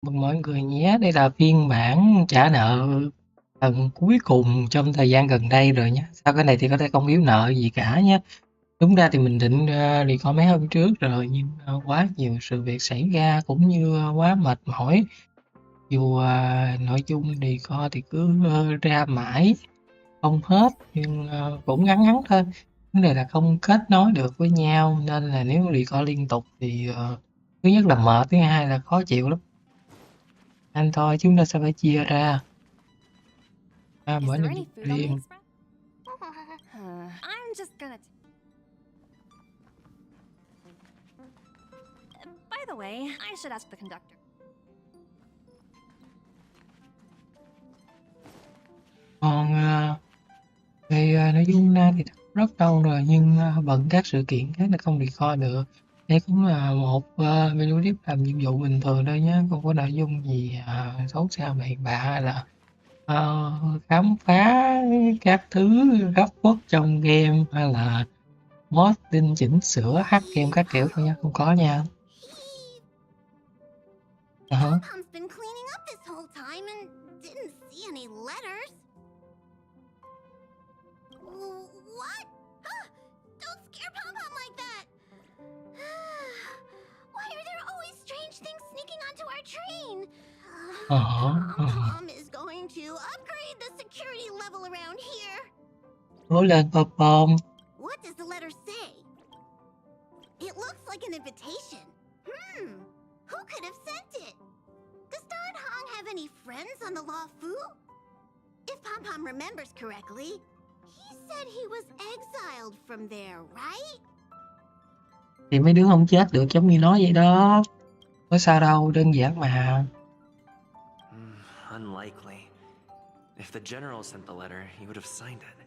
Mừng mọi người nhé, đây là phiên bản trả nợ lần cuối cùng trong thời gian gần đây rồi nhé. Sau cái này thì có thể không thiếu nợ gì cả nhé. Đúng ra thì mình định đi coi mấy hôm trước rồi nhưng quá nhiều sự việc xảy ra cũng như quá mệt mỏi. Dù nội dung thì coi thì cứ ra mãi không hết nhưng cũng ngắn ngắn thôi. Vấn đề là không kết nối được với nhau nên là nếu đi coi liên tục thì thứ nhất là mệt, thứ hai là khó chịu lắm. Anh thôi chúng ta sẽ phải chia ra Is mỗi there nội any dung food on the riêng. express? I'm just gonna. By the way, I should ask the conductor. Còn về nội dung ra thì rất lâu rồi nhưng bận các sự kiện khác là không đi coi được. Đây cũng là một video clip làm nhiệm vụ bình thường thôi nhé, không có nội dung gì xấu xa bậy bạ hay là ờ, khám phá các thứ góc khuất trong game hay là modding chỉnh sửa hack game các kiểu thôi nha, không có nha. Ờ. Mom's been cleaning up this whole time and didn't see any letters. What? Don't scare Pom-Pom like that. Why are there always strange things sneaking onto our train? Pom-Pom is going to upgrade the security level around here. Cố lên Pom. What does the letter say? It looks like an invitation. Who could have sent it? Does Don Hong have any friends on the Law Fu? If Pom-Pom remembers correctly, he said he was exiled from there, right? Thì mấy đứa không chết được giống như nó vậy đó. Có sao đâu, đơn giản mà. Unlikely. If the general sent the letter, he would have signed it.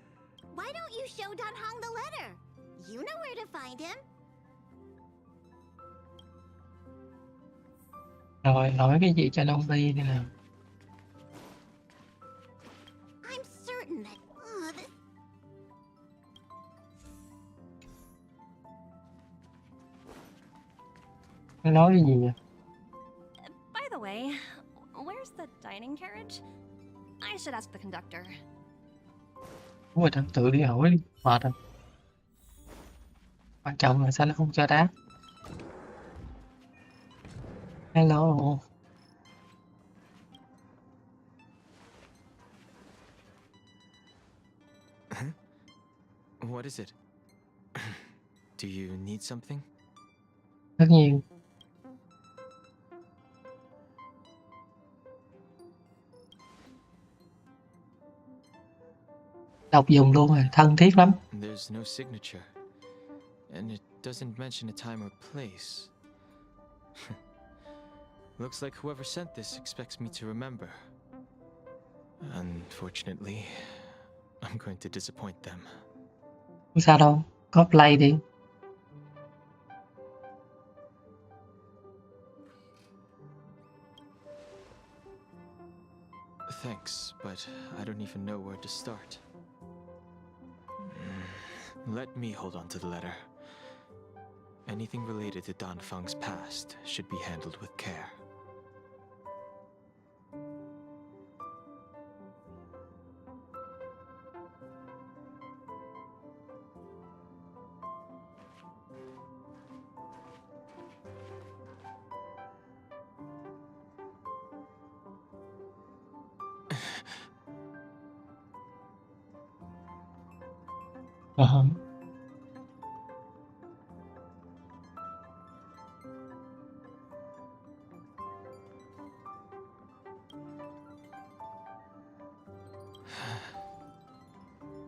Why don't you show Don Hong the letter? You know where to find him. Rồi, nói cái gì cho đông đi đi nào. I'm certain that this... Nó nói cái gì vậy? By the way, where's the dining carriage? I should ask the conductor. Đúng rồi, thằng tự đi hỏi đi, mệt rồi. Quan trọng là sao nó không cho đáp. Hello. What is it? Do you need something? Tất nhiên. Đọc dùng luôn rồi, thân thiết lắm. There's no signature. And it doesn't mention a time or place. Looks like whoever sent this expects me to remember. Unfortunately, I'm going to disappoint them. Không sao đâu, có play đi. Thanks, but I don't even know where to start. Let me hold on to the letter. Anything related to Dan Feng's past should be handled with care.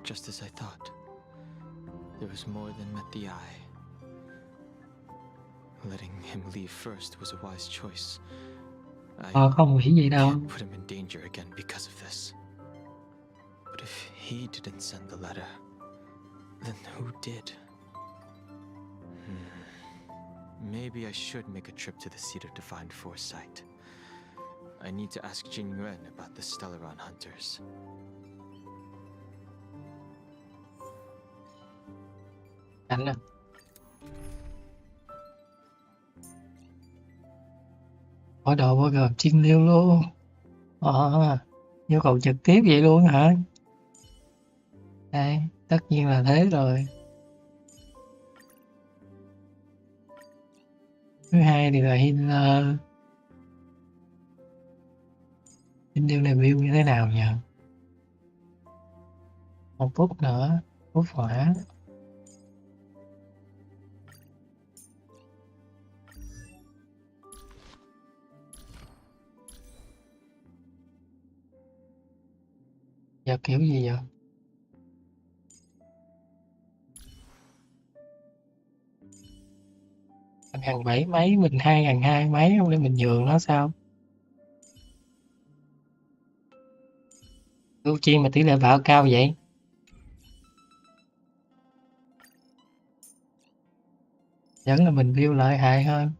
Just as I thought. There was more than met the eye. Letting him leave first was a wise choice. Không nghĩ gì đâu. Can't put him in danger again because of this. But if he didn't send the letter, then who did? Maybe I should make a trip to the seat of divine foresight. I need to ask Jing about the Stellaron hunters. Cảnh à. Hỏi đồ bao gồm Jing Liu luôn. Nhu cầu trực tiếp vậy luôn hả? Đây, tất nhiên là thế rồi. Thứ hai thì là healer. Jing Liu này build như thế nào nhỉ? Một phút nữa, phút hỏa. Giờ kiểu gì vậy? Anh hàng 7 mấy, mình 2 mấy, không lẽ mình nhường nó sao? Ưu chi mà tỷ lệ bạo cao vậy? Vẫn là mình build lợi hại hơn.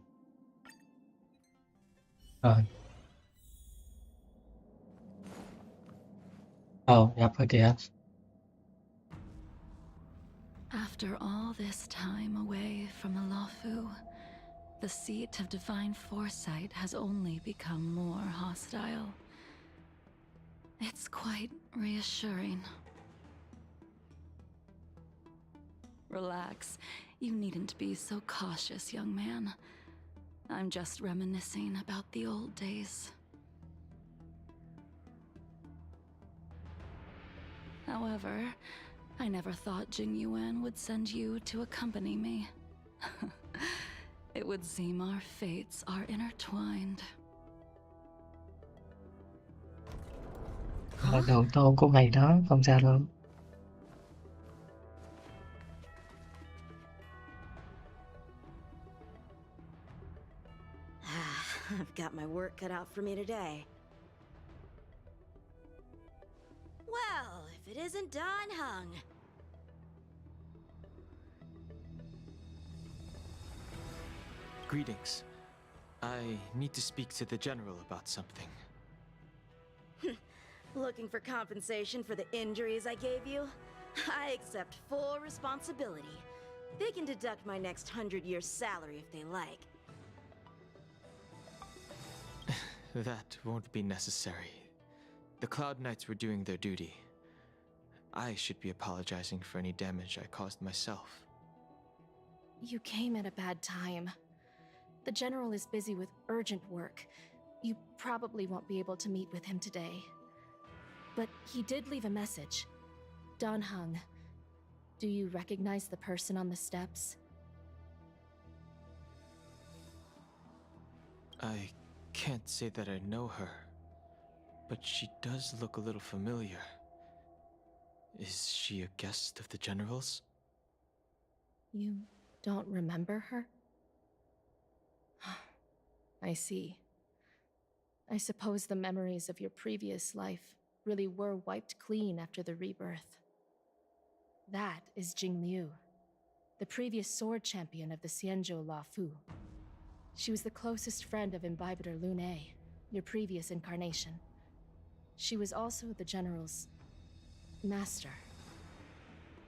Rồi. Gặp rồi kìa. After all this time away from the Lawfu, the seat of divine foresight has only become more hostile. It's quite reassuring. Relax. You needn't be so cautious, young man. I'm just reminiscing about the old days. However, I never thought Jing Yuan would send you to accompany me. It would seem our fates are intertwined. Là đồ tôn của mày đó, không sao đâu. I've got my work cut out for me today. Well, if it isn't Don Hung. Greetings. I need to speak to the general about something. Looking for compensation for the injuries I gave you? I accept full responsibility. They can deduct my next 100 years' salary if they like. That won't be necessary. The Cloud Knights were doing their duty. I should be apologizing for any damage I caused myself. You came at a bad time. The General is busy with urgent work. You probably won't be able to meet with him today. But he did leave a message. Don Hung, do you recognize the person on the steps? I can't say that I know her, but she does look a little familiar. Is she a guest of the General's? You don't remember her? I see. I suppose the memories of your previous life really were wiped clean after the rebirth. That is Jing Liu, the previous sword champion of the Xianzhou Lawfu. She was the closest friend of Imbibitor Lune, your previous incarnation. She was also the General's master.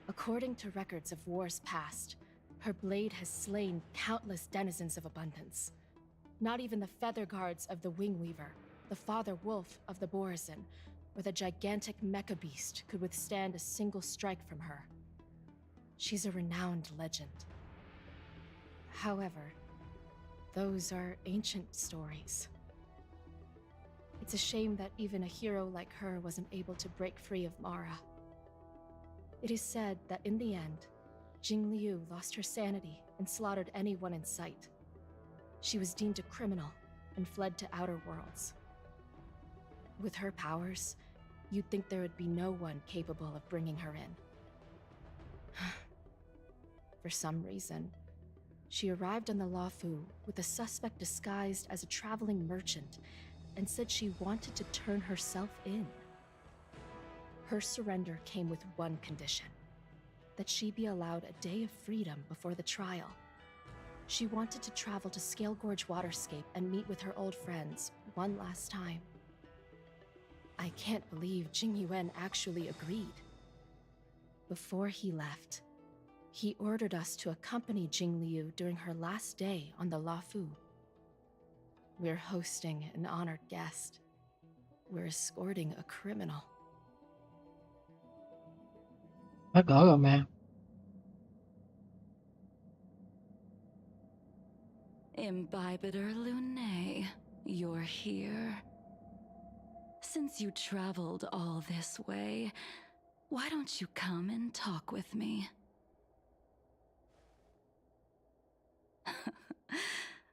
According to records of wars past, her blade has slain countless denizens of abundance. Not even the feather guards of the Wing Weaver, the father wolf of the Borazin, or the gigantic mecha beast could withstand a single strike from her. She's a renowned legend. However, those are ancient stories. It's a shame that even a hero like her wasn't able to break free of Mara. It is said that in the end, Jing Liu lost her sanity and slaughtered anyone in sight. She was deemed a criminal and fled to outer worlds. With her powers, you'd think there would be no one capable of bringing her in. For some reason, she arrived on the Lawfu with a suspect disguised as a traveling merchant and said she wanted to turn herself in. Her surrender came with one condition: that she be allowed a day of freedom before the trial. She wanted to travel to Scale Gorge Waterscape and meet with her old friends one last time. I can't believe Jing Yuan actually agreed. Before he left, he ordered us to accompany Jing Liu during her last day on the Lawfu. We're hosting an honored guest. We're escorting a criminal. Hết cỡ rồi mà. Imbibitor Lunae, you're here. Since you traveled all this way, why don't you come and talk with me?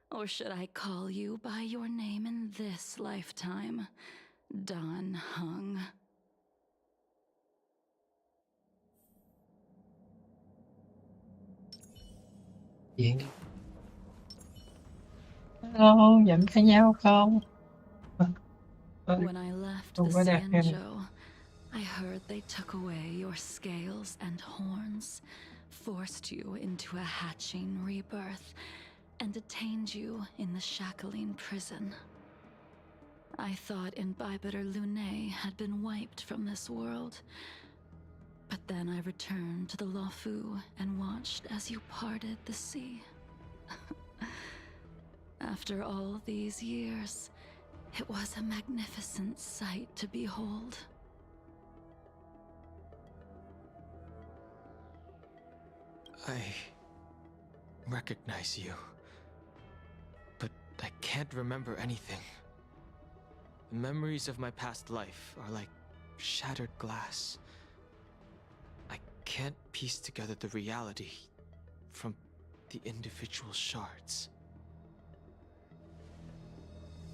Or should I call you by your name in this lifetime? Don Hung. Chuyện đi. Hello, giận cãi nhau không? When I left Không the có đẹp em. Sanjo, I heard they took away your scales and horns, forced you into a hatching rebirth, and detained you in the shackling prison. I thought Imbibitor Lunae had been wiped from this world, but then I returned to the Luofu and watched as you parted the sea. After all these years, it was a magnificent sight to behold. I recognize you, but I can't remember anything. The memories of my past life are like shattered glass. I can't piece together the reality from the individual shards.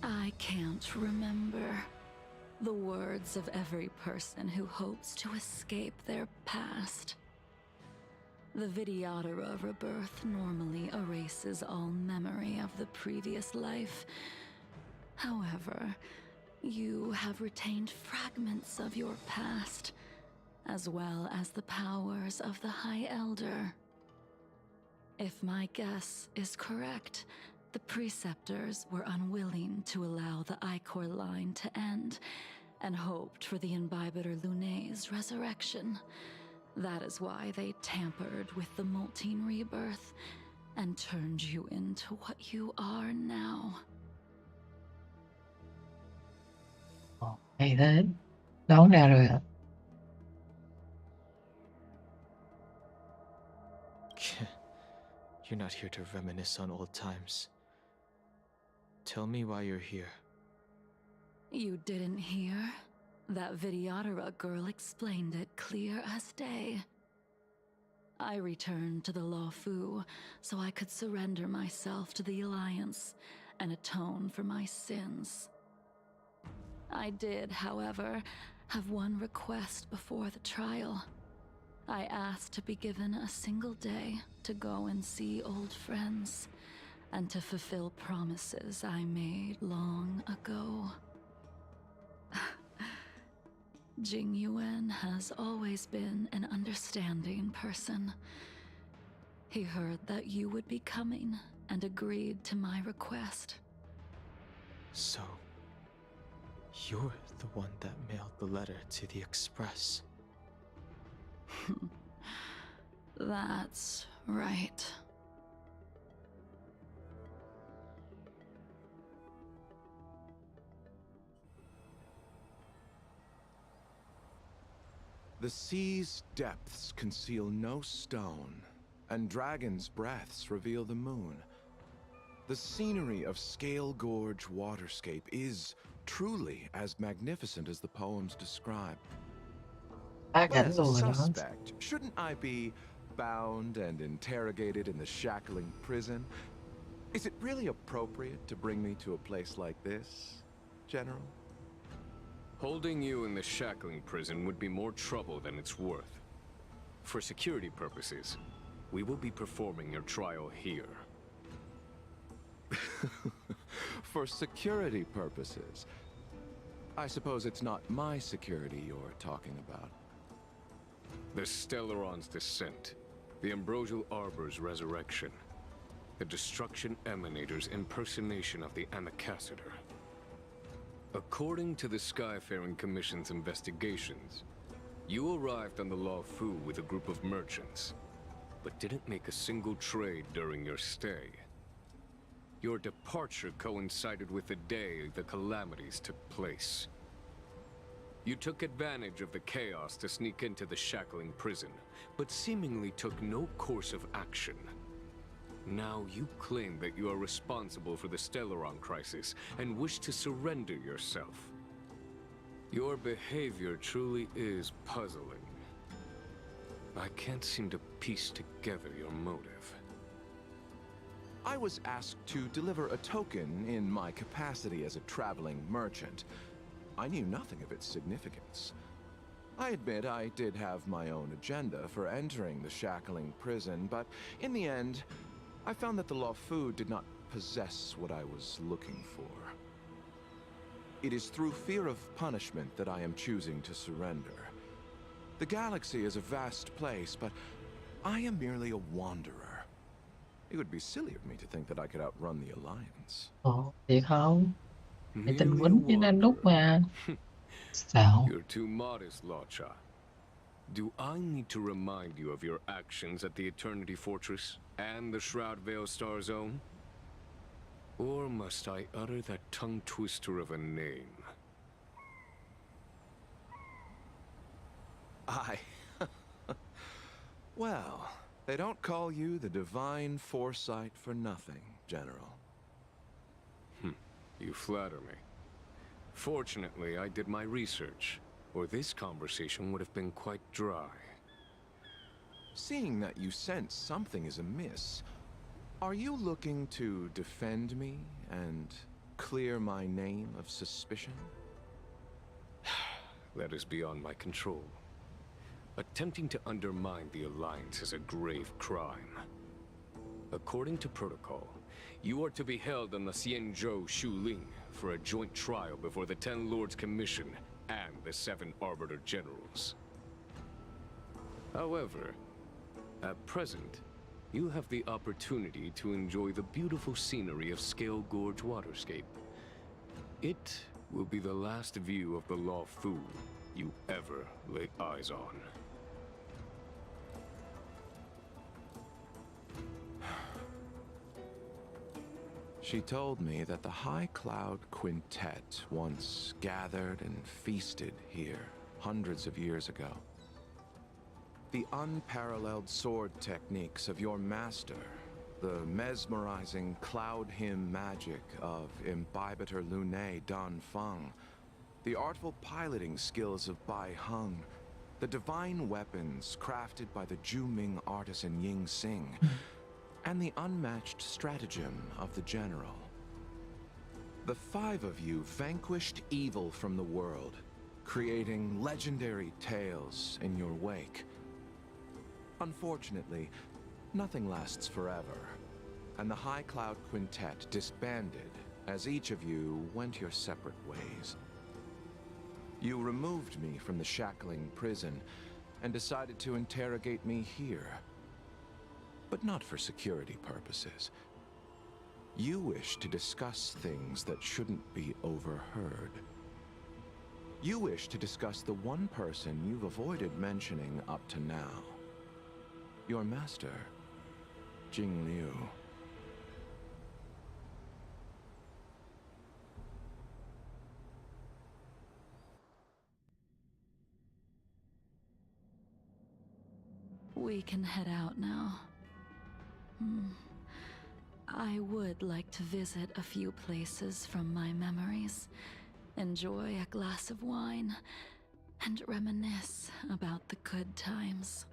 I can't remember the words of every person who hopes to escape their past. The Vidyadhara rebirth normally erases all memory of the previous life. However, you have retained fragments of your past, as well as the powers of the High Elder. If my guess is correct, the Preceptors were unwilling to allow the Ichor line to end, and hoped for the Imbibitor Lunae's resurrection. That is why they tampered with the molting rebirth, and turned you into what you are now. Hay thế. Đoán ra rồi hả? You're not here to reminisce on old times. Tell me why you're here. You didn't hear? That Vidyadhara girl explained it clear as day. I returned to the Luofu so I could surrender myself to the Alliance and atone for my sins. I did, however, have one request before the trial. I asked to be given a single day to go and see old friends, and to fulfill promises I made long ago. Jing Yuan has always been an understanding person. He heard that you would be coming and agreed to my request. So, you're the one that mailed the letter to the Express. That's right. The sea's depths conceal no stone, and dragons' breaths reveal the moon. The scenery of Scale Gorge waterscape is truly as magnificent as the poems describe. Ba But cảnh as a luôn rồi đó. suspect, shouldn't I be bound and interrogated in the shackling prison? Is it really appropriate to bring me to a place like this, General? Holding you in the shackling prison would be more trouble than it's worth. For security purposes, we will be performing your trial here. For security purposes? I suppose it's not my security you're talking about. The Stellaron's descent, the Ambrosial Arbor's resurrection, the Destruction Emanator's impersonation of the Amicassator. According to the Skyfaring Commission's investigations, you arrived on the Luofu with a group of merchants, but didn't make a single trade during your stay. Your departure coincided with the day the calamities took place. You took advantage of the chaos to sneak into the shackling prison, but seemingly took no course of action. Now you claim that you are responsible for the Stellaron crisis and wish to surrender yourself. Your behavior truly is puzzling. I can't seem to piece together your motive. I was asked to deliver a token in my capacity as a traveling merchant. I knew nothing of its significance. I admit I did have my own agenda for entering the shackling prison, but in the end, I found that the Luofu did not possess what I was looking for. It is through fear of punishment that I am choosing to surrender. The galaxy is a vast place, but I am merely a wanderer. It would be silly of me to think that I could outrun the Alliance. Ồ, thiệt không? Thì tình Merely a quýnh với anh Đúc mà. Sao? You're too modest, Locha. Do I need to remind you of your actions at the Eternity Fortress and the Shroud Veil Star Zone? Or must I utter that tongue twister of a name? Well, they don't call you the Divine Foresight for nothing, General. You flatter me. Fortunately, I did my research, or this conversation would have been quite dry. Seeing that you sense something is amiss, are you looking to defend me and clear my name of suspicion? That is beyond my control. Attempting to undermine the Alliance is a grave crime. According to protocol, you are to be held on the Xianzhou Shuling for a joint trial before the Ten Lords Commission and the 7 Arbiter Generals. However, at present, you have the opportunity to enjoy the beautiful scenery of Scale Gorge Waterscape. It will be the last view of the Luofu you ever lay eyes on. She told me that the High Cloud Quintet once gathered and feasted here hundreds of years ago. The unparalleled sword techniques of your master, the mesmerizing cloud hymn magic of Imbibitor Lunae Dan Feng, the artful piloting skills of Bai Heng, the divine weapons crafted by the Juming artisan Ying Xing, and the unmatched stratagem of the General. The 5 of you vanquished evil from the world, creating legendary tales in your wake. Unfortunately, nothing lasts forever, and the High Cloud Quintet disbanded as each of you went your separate ways. You removed me from the shackling prison and decided to interrogate me here. But not for security purposes. You wish to discuss things that shouldn't be overheard. You wish to discuss the one person you've avoided mentioning up to now. Your master, Jing Liu. We can head out now. I would like to visit a few places from my memories, enjoy a glass of wine, and reminisce about the good times.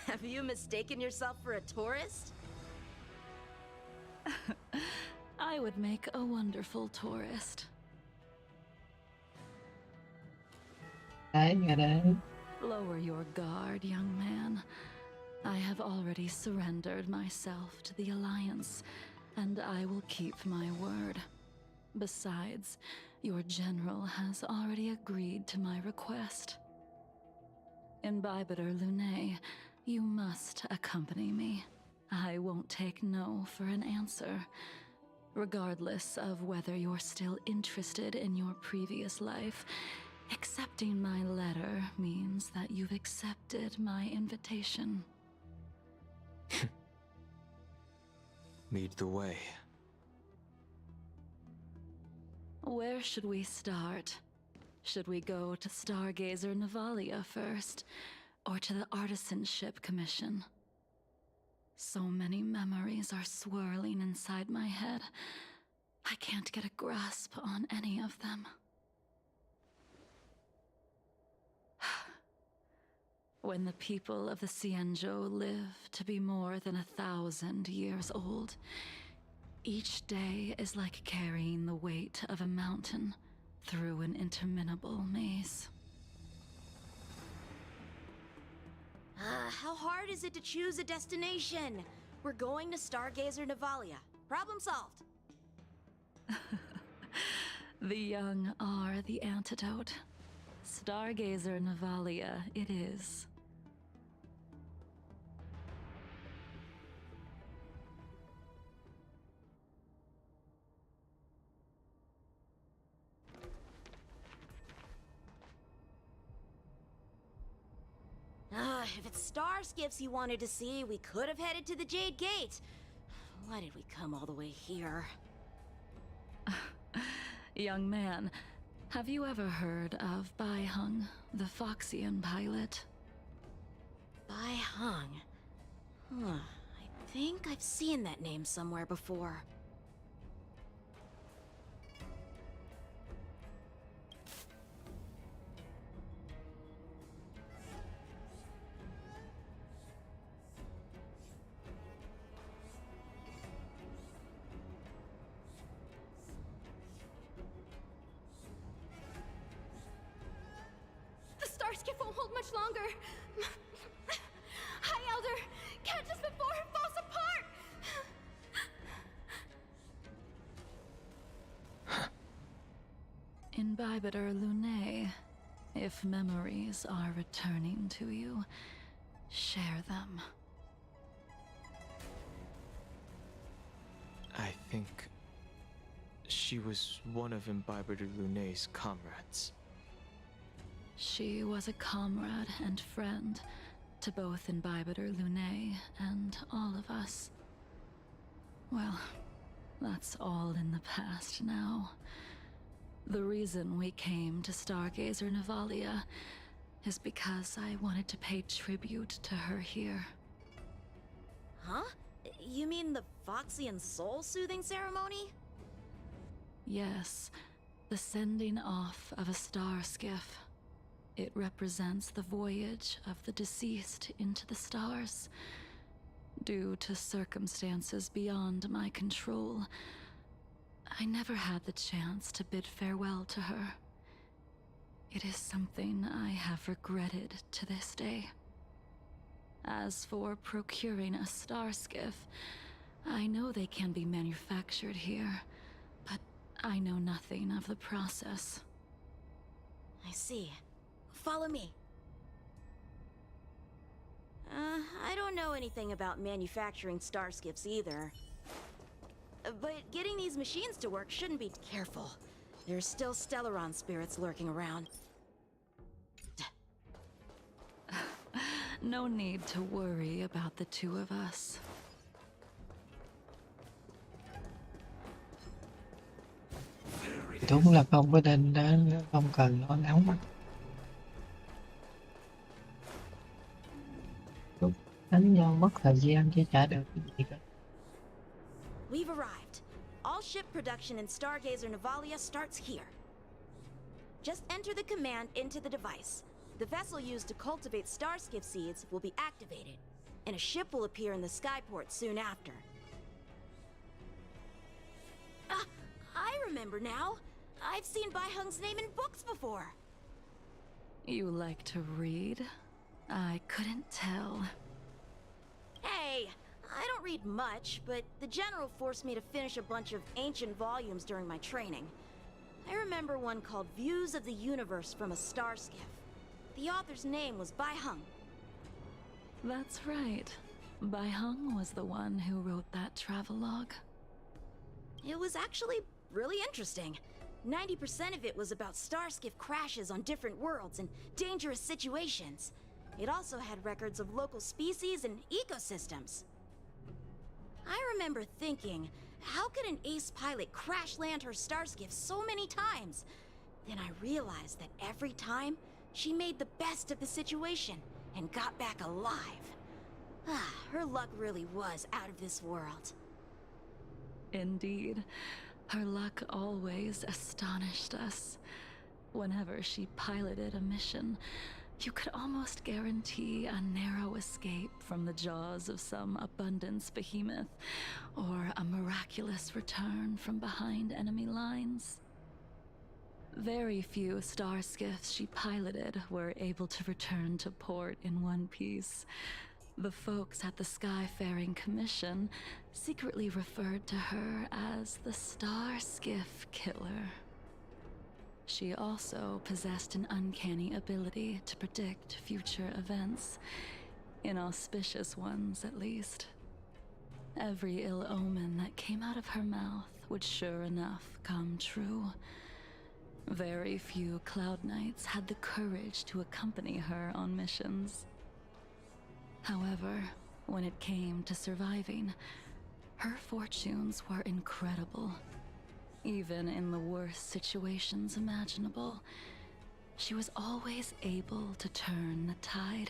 Have you mistaken yourself for a tourist? I would make a wonderful tourist. Đấy, nghe đấy. Lower your guard, young man. I have already surrendered myself to the Alliance, and I will keep my word. Besides, your general has already agreed to my request. Imbibitor Lunae, you must accompany me. I won't take no for an answer, regardless of whether you're still interested in your previous life. Accepting my letter means that you've accepted my invitation. lead the way. Where should we start? Should we go to Stargazer Navalia first, or to the Artisanship Commission? So many memories are swirling inside my head. I can't get a grasp on any of them. When the people of the Xianzhou live to be more than 1,000 years old, each day is like carrying the weight of a mountain through an interminable maze. How hard is it to choose a destination? We're going to Stargazer Navalia. Problem solved. The young are the antidote. Stargazer Navalia it is. If it's star skiffs you wanted to see, we could have headed to the Jade Gate. Why did we come all the way here? Young man, have you ever heard of Bai Hung, the Foxian pilot? Bai Hung. I think I've seen that name somewhere before. The star skiff won't hold much longer. High Elder, catch us before it falls apart! Imbibitor Lunae, if memories are returning to you, share them. I think she was one of Imbibitor Lunae's comrades. She was a comrade and friend to both Imbibitor Lunae and all of us. Well, that's all in the past now. The reason we came to Stargazer Navalia is because I wanted to pay tribute to her here. Huh? You mean the Foxian soul-soothing ceremony? Yes, the sending off of a star skiff. It represents the voyage of the deceased into the stars. Due to circumstances beyond my control, I never had the chance to bid farewell to her. It is something I have regretted to this day. As for procuring a star skiff, I know they can be manufactured here, but I know nothing of the process. I see. Follow me. I don't know anything about manufacturing star skiffs either. But getting these machines to work shouldn't be careful. There's still Stellaron spirits lurking around. No need to worry about the two of us. Đúng là không có nên đó, không cần lo lắng. Đúng, đánh nhau mất thời gian chứ chả được cái gì cả. We've arrived. All ship production in Stargazer Navalia starts here. Just enter the command into the device. The vessel used to cultivate starskiff seeds will be activated, and a ship will appear in the skyport soon after. I remember now. I've seen Bai Hung's name in books before. You like to read? I couldn't tell. Hey, I don't read much, but the General forced me to finish a bunch of ancient volumes during my training. I remember one called Views of the Universe from a Star Skiff. The author's name was Bai Hung. That's right. Bai Hung was the one who wrote that travelogue. It was actually really interesting. 90% of it was about starskiff crashes on different worlds and dangerous situations. It also had records of local species and ecosystems. I remember thinking, how could an ace pilot crash land her starskiff so many times? Then I realized that every time, she made the best of the situation and got back alive. Her luck really was out of this world. Indeed, her luck always astonished us. Whenever she piloted a mission, you could almost guarantee a narrow escape from the jaws of some abundance behemoth, or a miraculous return from behind enemy lines. Very few starskiffs she piloted were able to return to port in one piece. The folks at the Skyfaring Commission secretly referred to her as the Starskiff Killer. She also possessed an uncanny ability to predict future events, inauspicious ones at least. Every ill omen that came out of her mouth would sure enough come true. Very few Cloud Knights had the courage to accompany her on missions. However, when it came to surviving, her fortunes were incredible. Even in the worst situations imaginable, she was always able to turn the tide.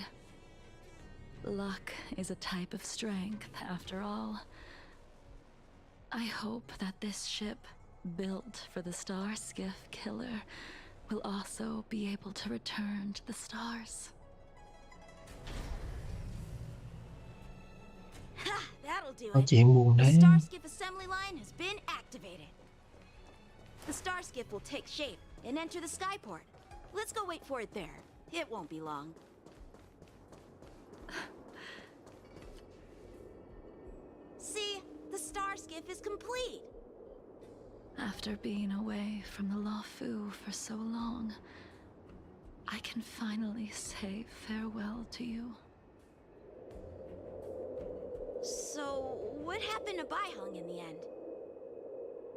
Luck is a type of strength, after all. I hope that this ship, built for the Starskiff Killer, will also be able to return to the stars. Ha! That'll do Có it. chuyện buồn The đấy. Starskiff assembly line has been activated. The Starskiff will take shape and enter the skyport. Let's go wait for it there. It won't be long. See? The Starskiff is complete! After being away from the Luofu for so long, I can finally say farewell to you. So, what happened to Baihung in the end?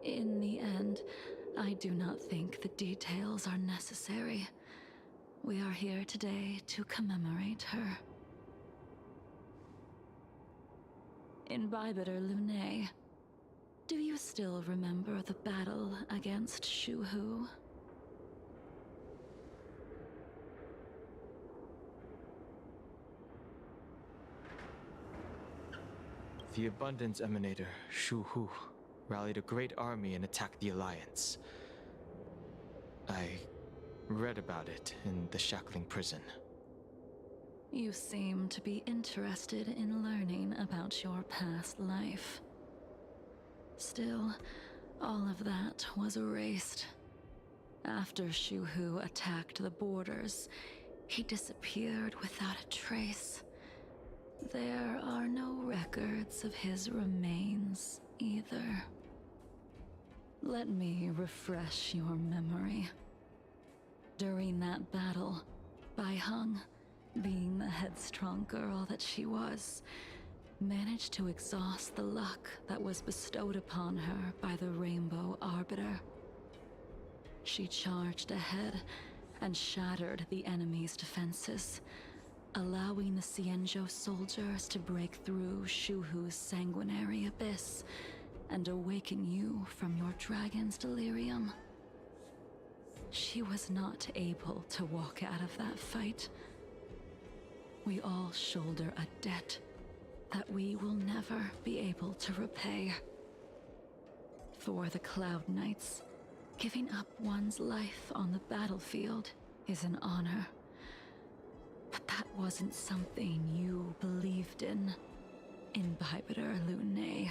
In the end, I do not think the details are necessary. We are here today to commemorate her. Imbibitor Lunae, do you still remember the battle against Shuhu? The Abundance Emanator, Shuhu, rallied a great army and attacked the Alliance. I read about it in the Shackling prison. You seem to be interested in learning about your past life. Still, all of that was erased. After Shuhu attacked the borders, he disappeared without a trace. There are no records of his remains either. Let me refresh your memory. During that battle, Baihung, being the headstrong girl that she was, managed to exhaust the luck that was bestowed upon her by the Rainbow Arbiter. She charged ahead and shattered the enemy's defenses, allowing the Xianzhou soldiers to break through Shuhu's sanguinary abyss and awaken you from your dragon's delirium. She was not able to walk out of that fight. We all shoulder a debt that we will never be able to repay. For the Cloud Knights, giving up one's life on the battlefield is an honor. But that wasn't something you believed in, Imbibitor Lunae.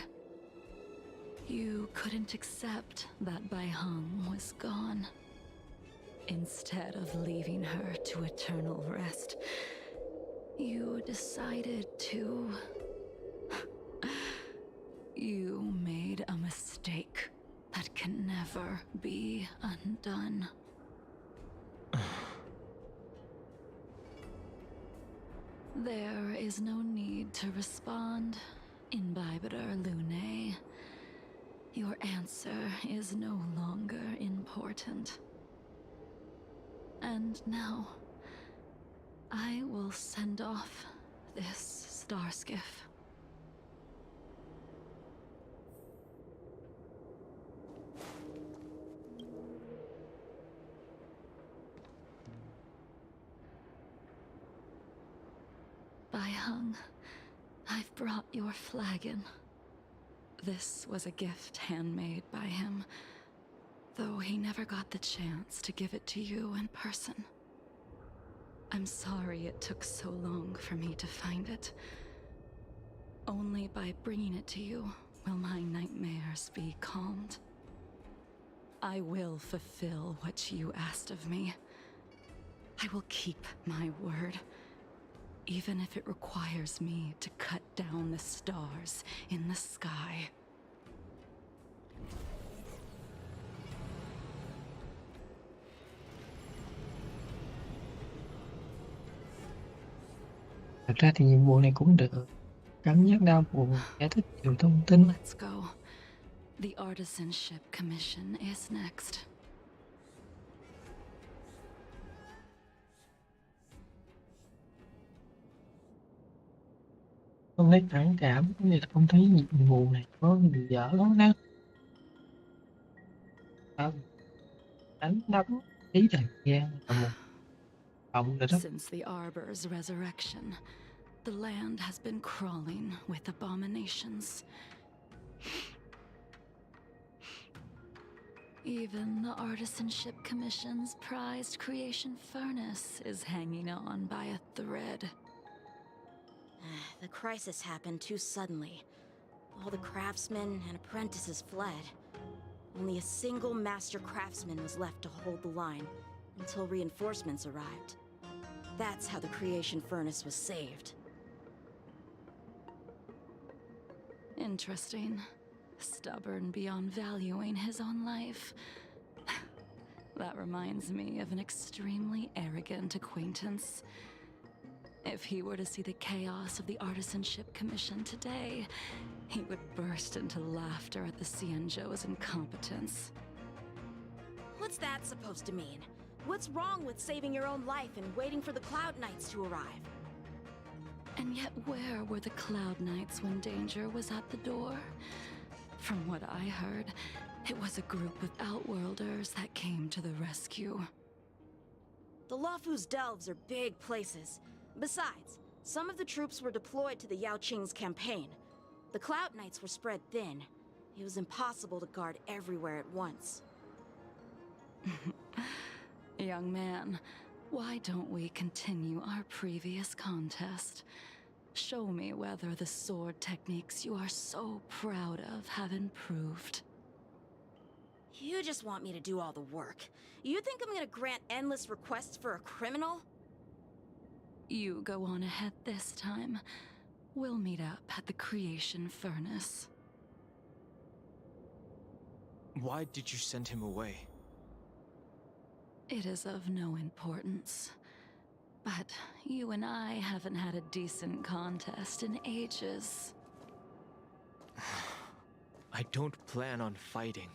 You couldn't accept that Baihung was gone. Instead of leaving her to eternal rest, you decided to... You made a mistake that can never be undone. There is no need to respond, Imbibitor Lunae. Your answer is no longer important. And now, I will send off this starskiff. Hung, I've brought your flagon. This was a gift handmade by him, though he never got the chance to give it to you in person. I'm sorry it took so long for me to find it. Only by bringing it to you will my nightmares be calmed. I will fulfill what you asked of me. I will keep my word, even if it requires me to cut down the stars in the sky. Thật ra thì nhiệm vụ này cũng được. Cảm giác đau buồn, giải thích nhiều thông tin. Let's go. The artisanship commission is next. Không thấy phản cảm, cũng như là không thấy nhiệm vụ này có gì dở lắm đó. Đánh đấm tí thời gian là một cộng rồi đó. Since the Arbor's resurrection, the land has been crawling with abominations. Even the Artisanship Commission's prized creation furnace is hanging on by a thread. The crisis happened too suddenly. All the craftsmen and apprentices fled. Only a single master craftsman was left to hold the line until reinforcements arrived. That's how the creation furnace was saved. Interesting. Stubborn beyond valuing his own life. That reminds me of an extremely arrogant acquaintance. If he were to see the chaos of the Artisanship Commission today, he would burst into laughter at the Cienjo's incompetence. What's that supposed to mean? What's wrong with saving your own life and waiting for the Cloud Knights to arrive? And yet where were the Cloud Knights when danger was at the door? From what I heard, it was a group of Outworlders that came to the rescue. The Luofu's delves are big places. Besides, some of the troops were deployed to the Yao Qing's campaign. The Cloud Knights were spread thin. It was impossible to guard everywhere at once. Young man, why don't we continue our previous contest? Show me whether the sword techniques you are so proud of have improved. You just want me to do all the work. You think I'm gonna grant endless requests for a criminal? You go on ahead this time. We'll meet up at the creation furnace. Why did you send him away? It is of no importance. But you and I haven't had a decent contest in ages. I don't plan on fighting.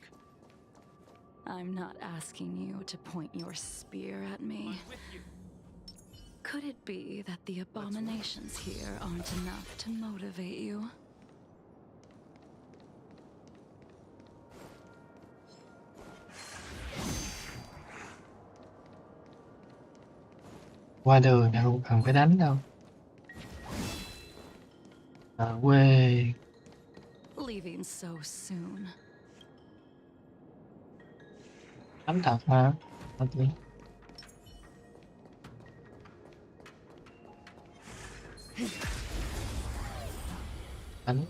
I'm not asking you to point your spear at me. Could it be that the abominations here aren't enough to motivate you? Qua đường thì không cần phải đánh đâu. Ở quê Leaving so soon. đánh thật mà. Thật vậy. Đánh.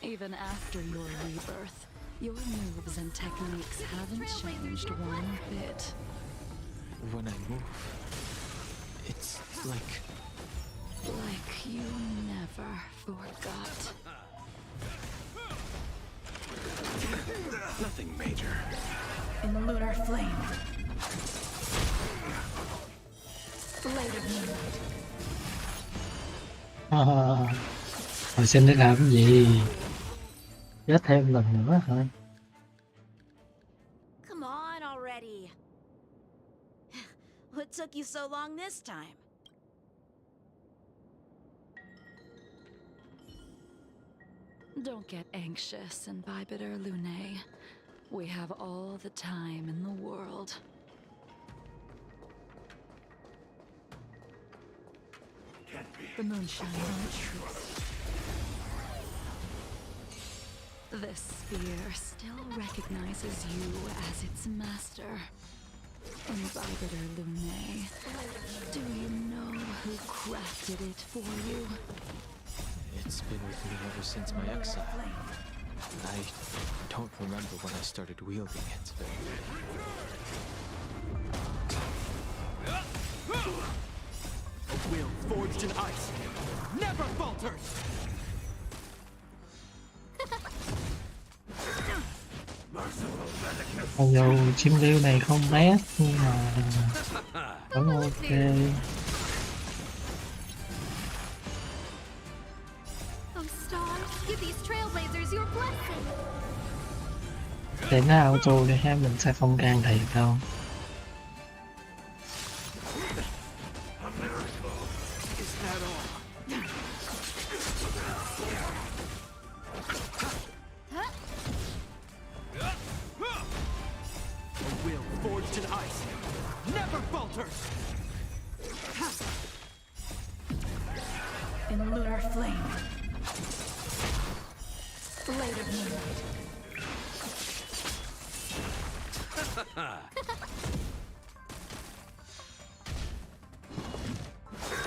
Even after your rebirth, your moves and techniques haven't changed one bit. When I move, it's like you never forgot. Nothing major. In the lunar flame. Blade of moonlight. Hồi sinh để làm cái gì? Chết thêm lần nữa hả? Come on already. What took you so long this time? Don't get anxious, Imbibiter Lunae. We have all the time in the world. Can't be. The moon shines on truth. This spear still recognizes you as its master. Invitor Lunae, do you know who crafted it for you? It's been with me ever since my exile. I don't remember when I started wielding it. A will forged in ice never falters! Mặc dù chim điêu này không best nhưng mà vẫn ok. Oh, stars, give these trailblazers your blessing. Để nó auto để ha, mình sẽ không can thiệp đâu. A will forged in ice never falters! In lunar flame. Blade of moonlight.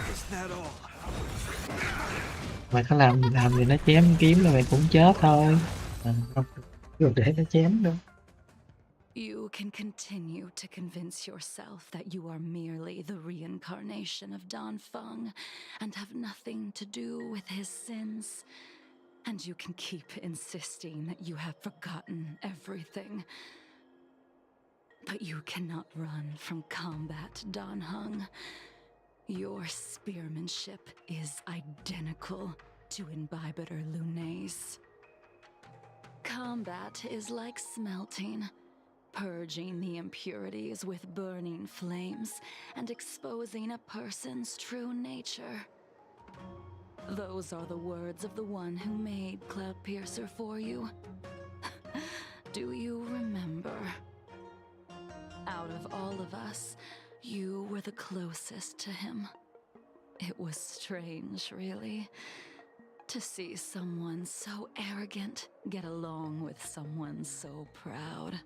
Is that all? Mày có làm thì nó chém kiếm là mày cũng chết thôi. Không được để nó chém đâu. You can continue to convince yourself that you are merely the reincarnation of Dan Feng and have nothing to do with his sins. And you can keep insisting that you have forgotten everything. But you cannot run from combat, Dan Heng. Your spearmanship is identical to Invitor Lunae's. Combat is like smelting, purging the impurities with burning flames and exposing a person's true nature. Those are the words of the one who made Cloudpiercer for you. Do you remember? Out of all of us, you were the closest to him. It was strange, really, to see someone so arrogant get along with someone so proud.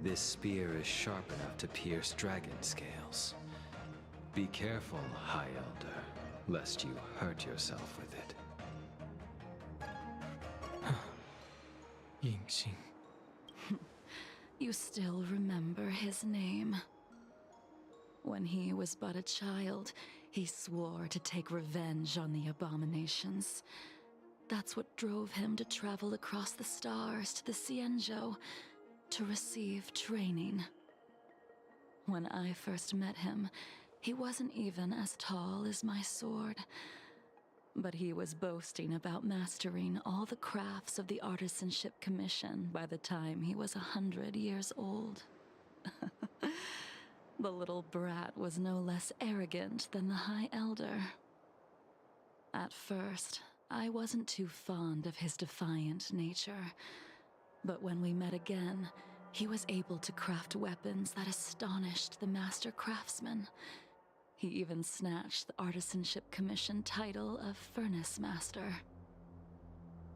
This spear is sharp enough to pierce dragon scales. Be careful, High Elder, lest you hurt yourself with it. Yingxing. You still remember his name. When he was but a child, he swore to take revenge on the abominations. That's what drove him to travel across the stars to the Xianzhou to receive training. When I first met him, he wasn't even as tall as my sword. But he was boasting about mastering all the crafts of the Artisanship Commission by the time he was 100 years old. The little brat was no less arrogant than the High Elder. At first, I wasn't too fond of his defiant nature. But when we met again, he was able to craft weapons that astonished the master craftsman. He even snatched the Artisanship Commission title of Furnace Master.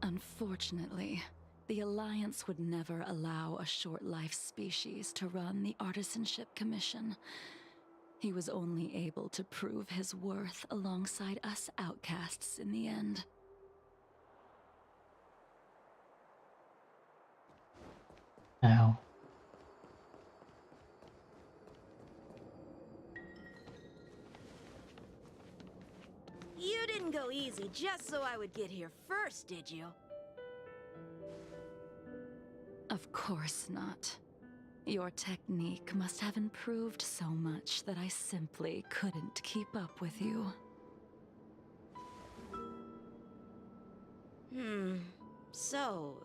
Unfortunately, the Alliance would never allow a short-life species to run the Artisanship Commission. He was only able to prove his worth alongside us outcasts in the end. Nào. You didn't go easy just so I would get here first, did you? Of course not. Your technique must have improved so much that I simply couldn't keep up with you. So,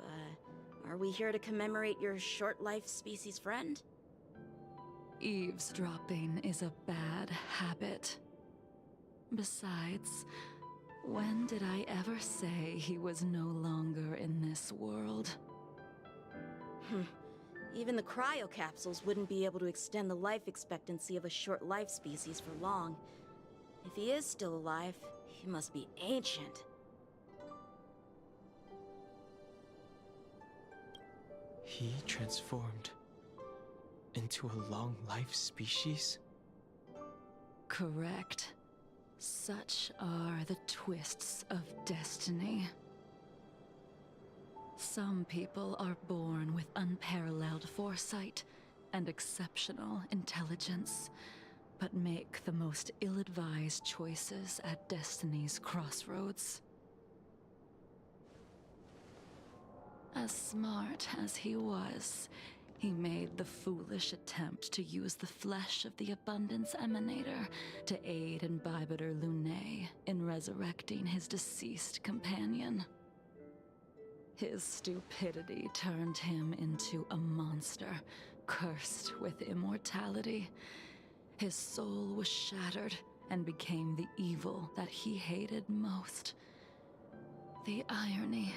are we here to commemorate your short-life species friend? Eavesdropping is a bad habit. Besides, When did I ever say he was no longer in this world? Even the cryocapsules wouldn't be able to extend the life expectancy of a short life species for long. If he is still alive, he must be ancient. He transformed into a long-life species? Correct. Such are the twists of destiny. Some people are born with unparalleled foresight and exceptional intelligence, but make the most ill-advised choices at destiny's crossroads. As smart as he was, he made the foolish attempt to use the flesh of the Abundance Emanator to aid Imbibitor Lunae in resurrecting his deceased companion. His stupidity turned him into a monster, cursed with immortality. His soul was shattered and became the evil that he hated most. The irony.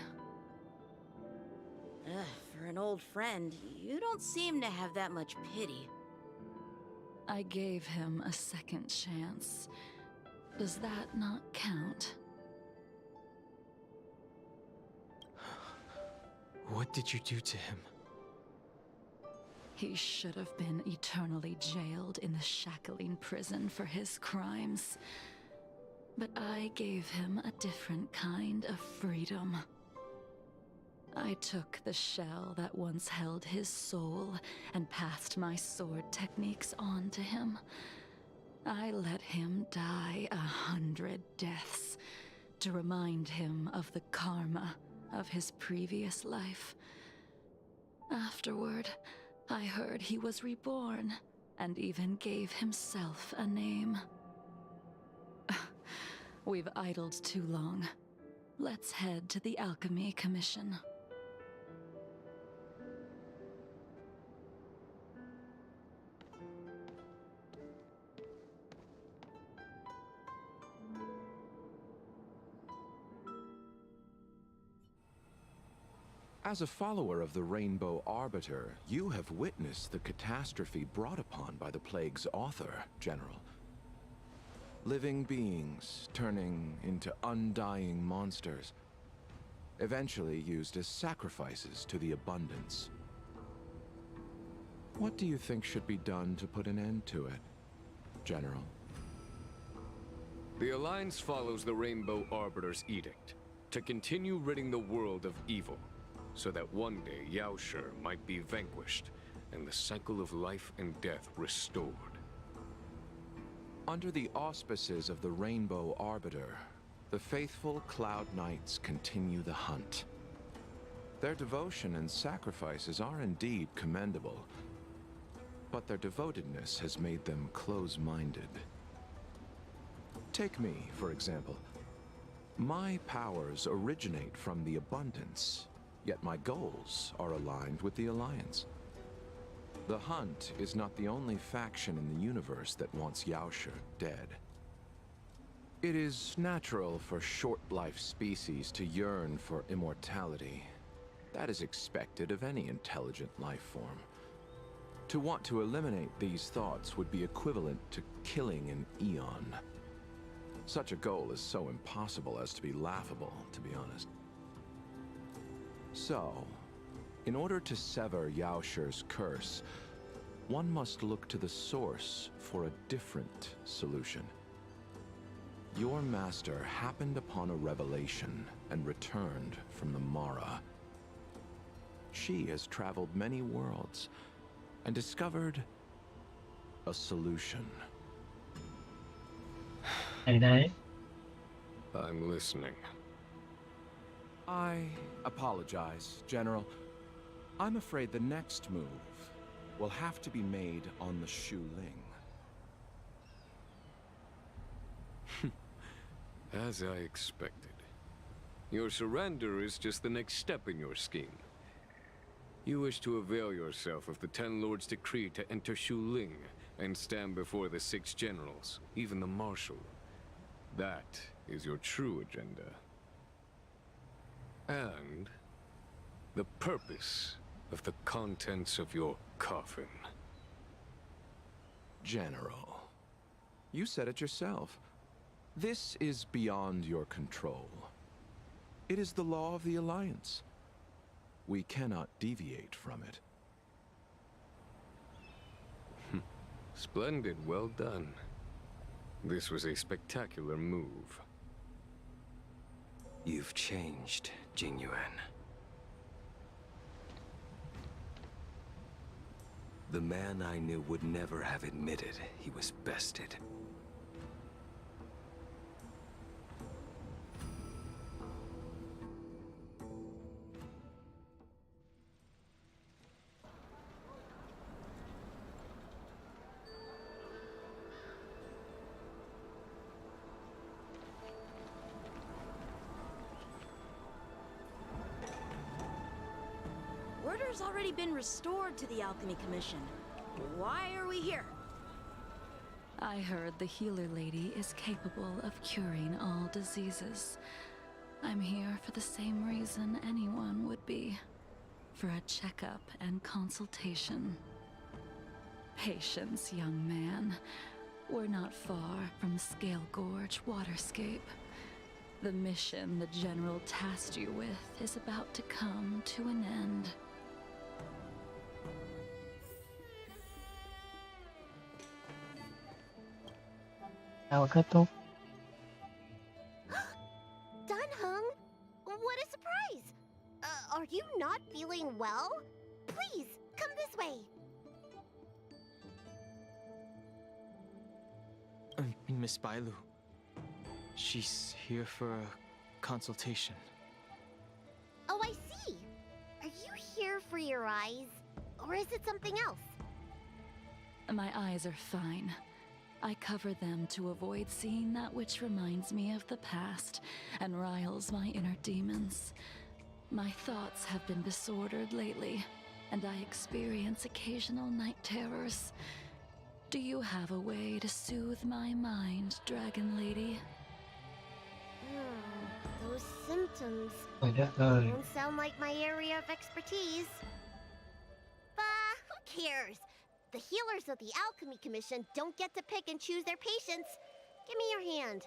For an old friend, you don't seem to have that much pity. I gave him a second chance. Does that not count? What did you do to him? He should have been eternally jailed in the shackling prison for his crimes. But I gave him a different kind of freedom. I took the shell that once held his soul and passed my sword techniques on to him. I let him die 100 deaths to remind him of the karma of his previous life. Afterward, I heard he was reborn and even gave himself a name. We've idled too long. Let's head to the Alchemy Commission. As a follower of the Rainbow Arbiter, you have witnessed the catastrophe brought upon by the plague's author, General. Living beings turning into undying monsters, eventually used as sacrifices to the Abundance. What do you think should be done to put an end to it, General? The Alliance follows the Rainbow Arbiter's edict to continue ridding the world of evil, so that one day Yaoshi might be vanquished and the cycle of life and death restored. Under the auspices of the Rainbow Arbiter, the faithful Cloud Knights continue the hunt. Their devotion and sacrifices are indeed commendable, but their devotedness has made them close-minded. Take me, for example. My powers originate from the Abundance, yet my goals are aligned with the Alliance. The Hunt is not the only faction in the universe that wants Yaoshi dead. It is natural for short-life species to yearn for immortality. That is expected of any intelligent life form. To want to eliminate these thoughts would be equivalent to killing an eon. Such a goal is so impossible as to be laughable, to be honest. So, in order to sever Yaoshi's curse, one must look to the source for a different solution. Your master happened upon a revelation and returned from the Mara. She has traveled many worlds and discovered a solution. Đấy. I'm listening. I apologize, General. I'm afraid the next move will have to be made on the Shu Ling. As I expected. Your surrender is just the next step in your scheme. You wish to avail yourself of the Ten Lords' decree to enter Shu Ling and stand before the 6 generals, even the Marshal. That is your true agenda. And the purpose of the contents of your coffin. General, you said it yourself. This is beyond your control. It is the law of the Alliance. We cannot deviate from it. Splendid, well done. This was a spectacular move. You've changed, Jing Yuan. The man I knew would never have admitted he was bested. Order's already been restored to the Alchemy Commission. Why are we here? I heard the healer lady is capable of curing all diseases. I'm here for the same reason anyone would be. For a checkup and consultation. Patience, young man. We're not far from Scale Gorge waterscape. The mission the General tasked you with is about to come to an end. Nào kết thúc. Dunhung, what a surprise! Are you not feeling well? Please, come this way. Miss Bailu. She's here for a consultation. Oh, I see. Are you here for your eyes? Or is it something else? My eyes are fine. I cover them to avoid seeing that which reminds me of the past and riles my inner demons. My thoughts have been disordered lately, and I experience occasional night terrors. Do you have a way to soothe my mind, Dragon Lady? Those symptoms Trời đất ơi. don't sound like my area of expertise. But who cares? The healers of the Alchemy Commission don't get to pick and choose their patients. Give me your hand.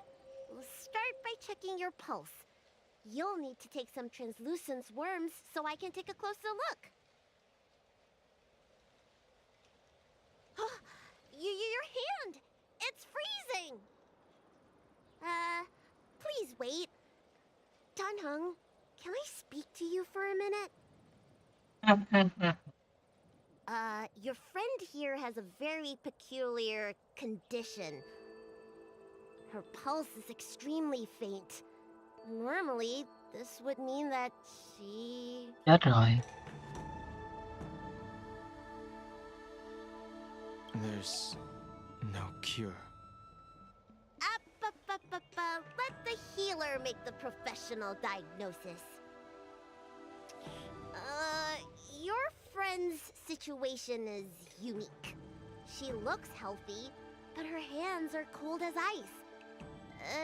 We'll start by checking your pulse. You'll need to take some translucence worms so I can take a closer look. Your hand! It's freezing! Please wait. Dunhung, can I speak to you for a minute? Your friend here has a very peculiar condition. Her pulse is extremely faint. Normally, this would mean that she... Chết rồi. There's no cure. Let the healer make the professional diagnosis. Your friend's situation is unique. She looks healthy, but her hands are cold as ice.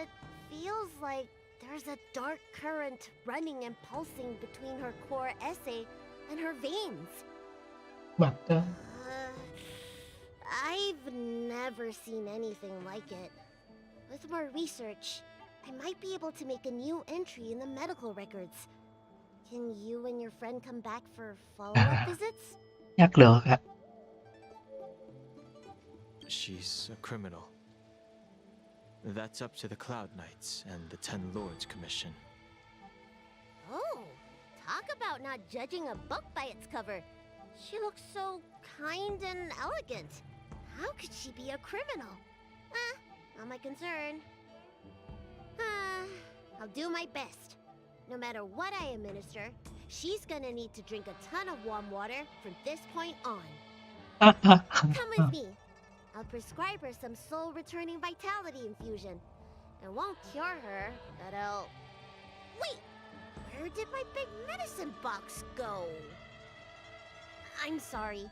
It feels like there's a dark current running and pulsing between her core esse and her veins. Mặt đó. I've never seen anything like it. With more research, I might be able to make a new entry in the medical records. Can you and your friend come back for follow-up visits? Chắc được ạ. She's a criminal. That's up to the Cloud Knights and the Ten Lords Commission. Oh, talk about not judging a book by its cover. She looks so kind and elegant. How could she be a criminal? Not my concern. I'll do my best. No matter what I administer, she's gonna need to drink a ton of warm water from this point on. Come with me. I'll prescribe her some soul-returning vitality infusion. It won't cure her, but I'll... Wait! Where did my big medicine box go? I'm sorry.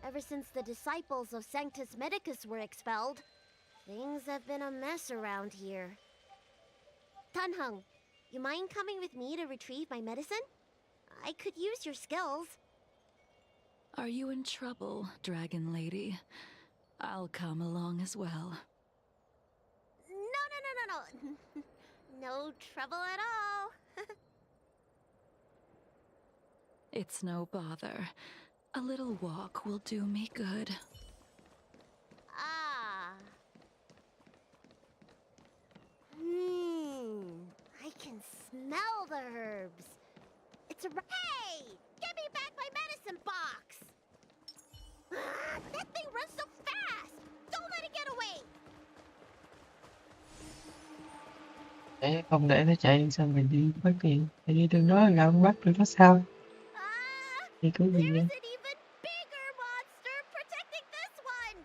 Ever since the disciples of Sanctus Medicus were expelled, things have been a mess around here. Tanhung, you mind coming with me to retrieve my medicine? I could use your skills. Are you in trouble, Dragon Lady? I'll come along as well. No. No trouble at all. It's no bother. A little walk will do me good. Ah. I can smell the herbs. It's a... Hey! Give me back my medicine box! That thing runs so fast! Don't let it get away! Để không để nó chạy sao mình đi bắt điện. Đi đường đó là không bắt được nó sao? Đi cứu gì vậy? There's an even bigger monster protecting this one!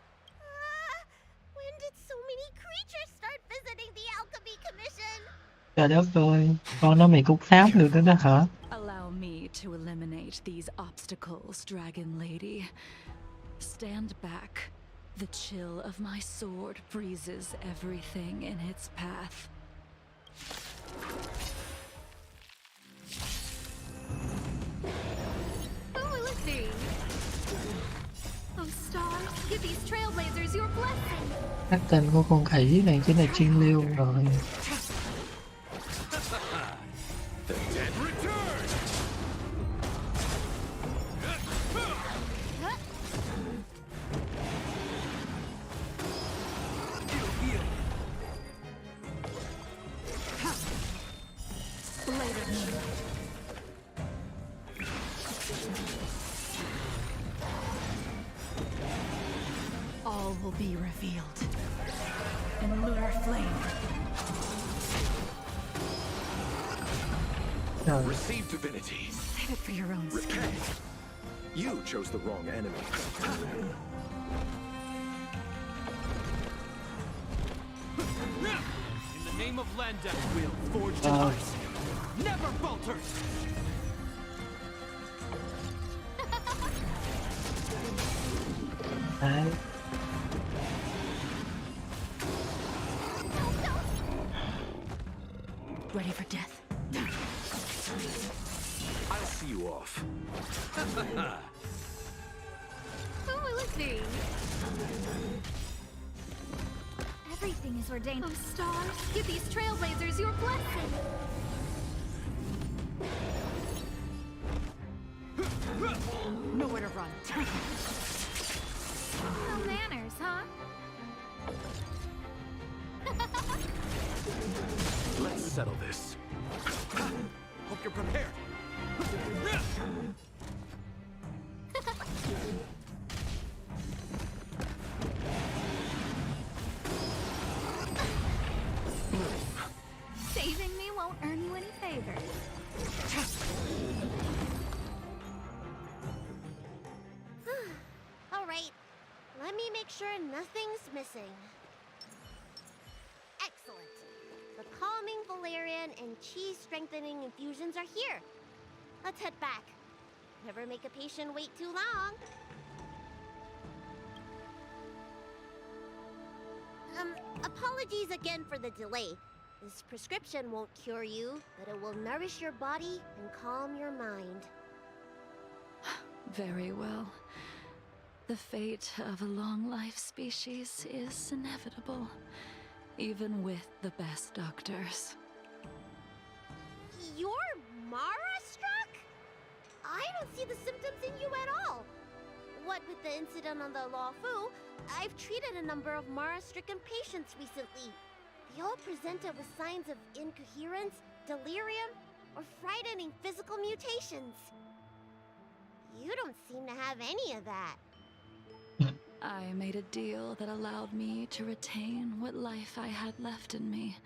When did so many creatures start visiting the Alchemy Commission? Trời đất ơi, con nó mày cũng khám được đó đó hả? Allow me to eliminate these obstacles, Dragon Lady. Stand back. The chill of my sword freezes everything in its path. Oh, look thee. Oh, stars, give these trailblazers your blessing. Cách tên của con khỉ này chính là Jing Liu rồi. The dead return! All will be revealed in lunar flame. Trời. Receive divinity. Save it for your own skin. Repent. You chose the wrong enemy. In the name of Landa, we'll forge an ice. Never falter! Đấy. Ready for death. I'll see you off. Oh, look thee. Everything is ordained. Oh, stars, give these trailblazers your blessing. Nowhere to run. No manners, huh? Let's settle this. Hope you're prepared. Saving me won't earn you any favors. All right, let me make sure nothing's missing. Excellent. The calming valerian and chi strengthening infusions are here. Let's head back. Never make a patient wait too long. Apologies again for the delay. This prescription won't cure you, but it will nourish your body and calm your mind. Very well. The fate of a long-life species is inevitable, even with the best doctors. You're Mara-struck? I don't see the symptoms in you at all. What with the incident on the Law Fu, I've treated a number of Mara-stricken patients recently. They all presented with signs of incoherence, delirium, or frightening physical mutations. You don't seem to have any of that. I made a deal that allowed me to retain what life I had left in me.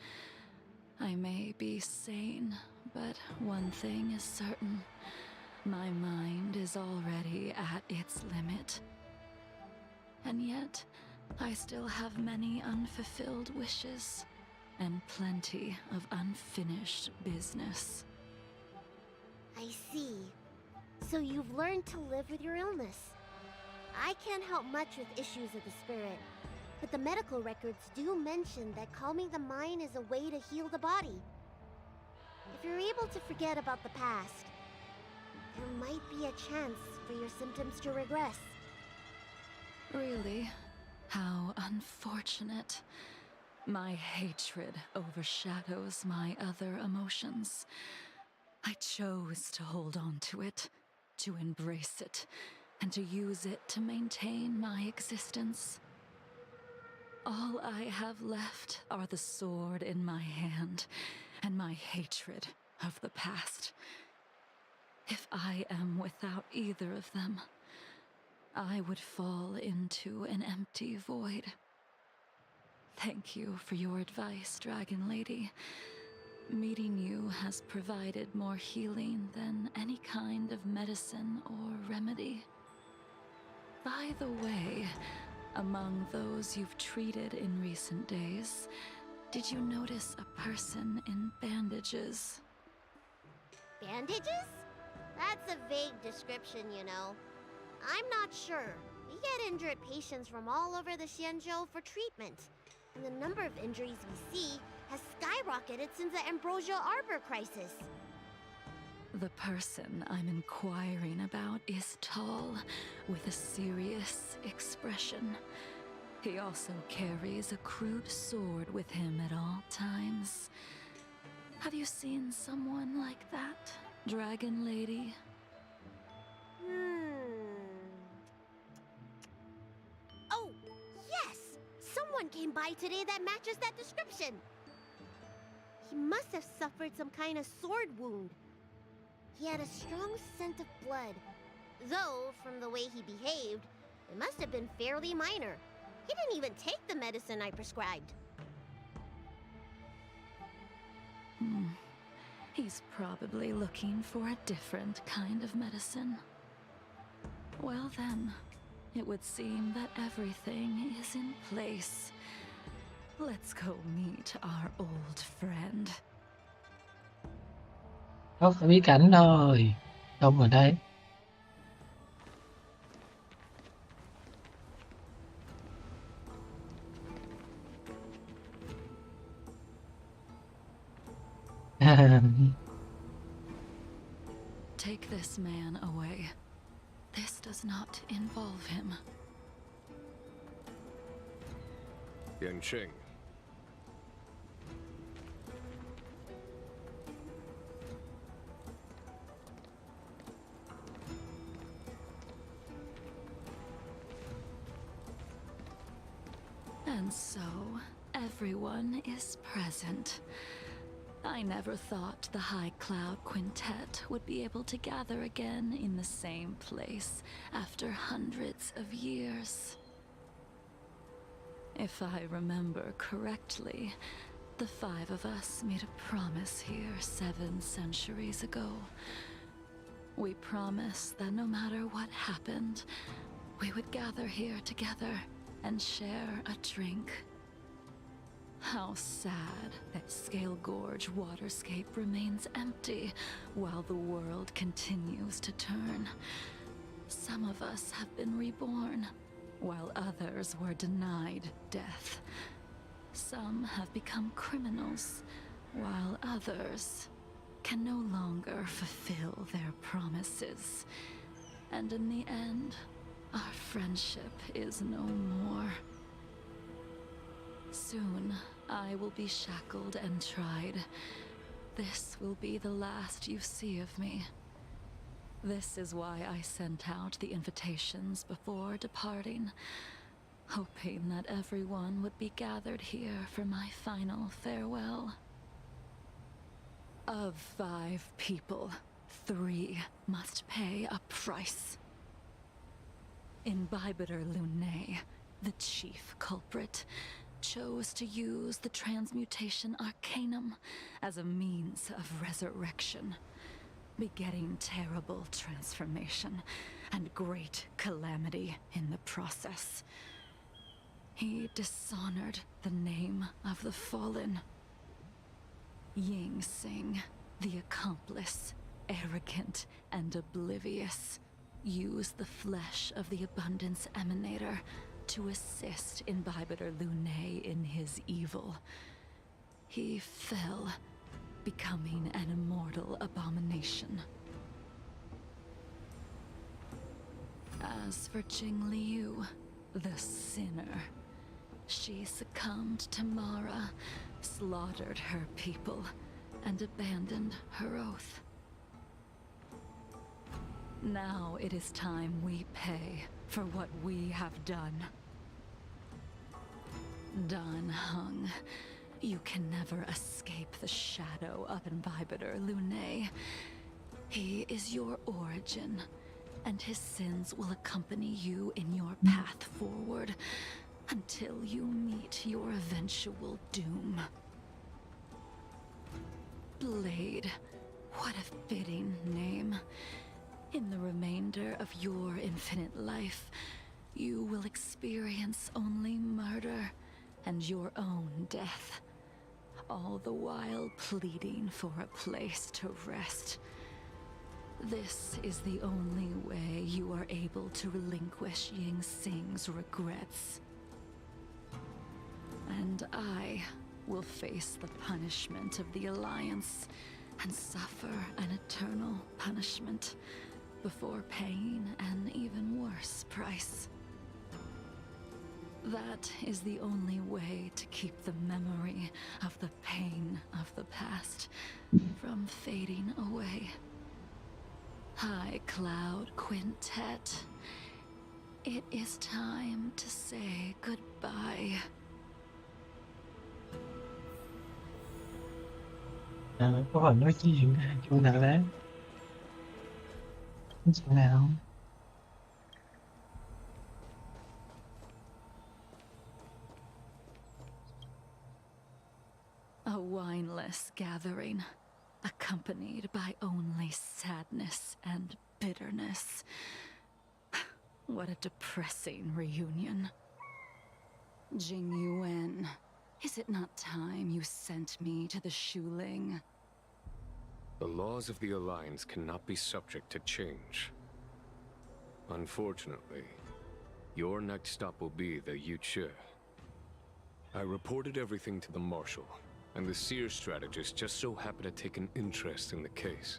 I may be sane, but one thing is certain. My mind is already at its limit. And yet, I still have many unfulfilled wishes, and plenty of unfinished business. I see. So you've learned to live with your illness. I can't help much with issues of the spirit, but the medical records do mention that calming the mind is a way to heal the body. If you're able to forget about the past, there might be a chance for your symptoms to regress. Really? How unfortunate. My hatred overshadows my other emotions. I chose to hold on to it, to embrace it, and to use it to maintain my existence. All I have left are the sword in my hand and my hatred of the past. If I am without either of them, I would fall into an empty void. Thank you for your advice, Dragon Lady. Meeting you has provided more healing than any kind of medicine or remedy. By the way, among those you've treated in recent days, did you notice a person in bandages? Bandages? That's a vague description, you know. I'm not sure. We get injured patients from all over the Xianzhou for treatment, and the number of injuries we see has skyrocketed since the Ambrosial Arbor crisis. The person I'm inquiring about is tall, with a serious expression. He also carries a crude sword with him at all times. Have you seen someone like that, Dragon Lady? Oh, yes! Someone came by today that matches that description. He must have suffered some kind of sword wound. He had a strong scent of blood, though from the way he behaved, it must have been fairly minor. He didn't even take the medicine I prescribed. He's probably looking for a different kind of medicine. Well then, it would seem that everything is in place. Let's go meet our old friend. Có cái bí cảnh thôi. Xong rồi đây. Take this man away. This does not involve him. Yanqing. And so, everyone is present. I never thought the High Cloud Quintet would be able to gather again in the same place after hundreds of years. If I remember correctly, the 5 of us made a promise here 7 centuries ago. We promised that no matter what happened, we would gather here together and share a drink. How sad that Scale Gorge waterscape remains empty while the world continues to turn. Some of us have been reborn, while others were denied death. Some have become criminals, while others can no longer fulfill their promises. And in the end, our friendship is no more. Soon, I will be shackled and tried. This will be the last you see of me. This is why I sent out the invitations before departing, hoping that everyone would be gathered here for my final farewell. Of 5 people, 3 must pay a price. Imbibitor Lunae, the chief culprit, chose to use the transmutation arcanum as a means of resurrection, begetting terrible transformation and great calamity in the process. He dishonored the name of the fallen. Ying Sing, the accomplice, arrogant and oblivious, used the flesh of the Abundance Emanator to assist Imbibitor Lunae in his evil. He fell, becoming an immortal abomination. As for Jing Liu, the sinner, she succumbed to Mara, slaughtered her people, and abandoned her oath. Now it is time we pay for what we have done. Dan Heng, you can never escape the shadow of Imbibitor Lunae. He is your origin, and his sins will accompany you in your path forward until you meet your eventual doom. Blade, what a fitting name. In the remainder of your infinite life, you will experience only murder and your own death, all the while pleading for a place to rest. This is the only way you are able to relinquish Ying Sing's regrets. And I will face the punishment of the Alliance and suffer an eternal punishment before paying an even worse price. That is the only way to keep the memory of the pain of the past from fading away. High Cloud Quintet, it is time to say goodbye. Có phần nói chuyện chung nào đấy. Chuyện nào? A wineless gathering, accompanied by only sadness and bitterness. What a depressing reunion. Jing Yuan, is it not time you sent me to the Shuling? The laws of the Alliance cannot be subject to change. Unfortunately, your next stop will be the Yuchi. I reported everything to the Marshal, and the Seer strategist just so happened to take an interest in the case.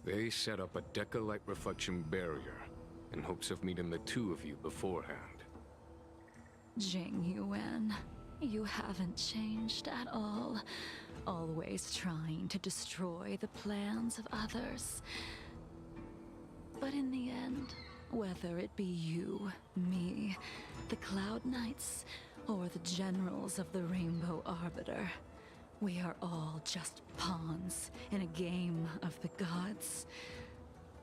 They set up a Deca-light reflection barrier in hopes of meeting the two of you beforehand. Jing Yuan, you haven't changed at all. Always trying to destroy the plans of others. But in the end, whether it be you, me, the Cloud Knights, or the generals of the Rainbow Arbiter, we are all just pawns in a game of the gods.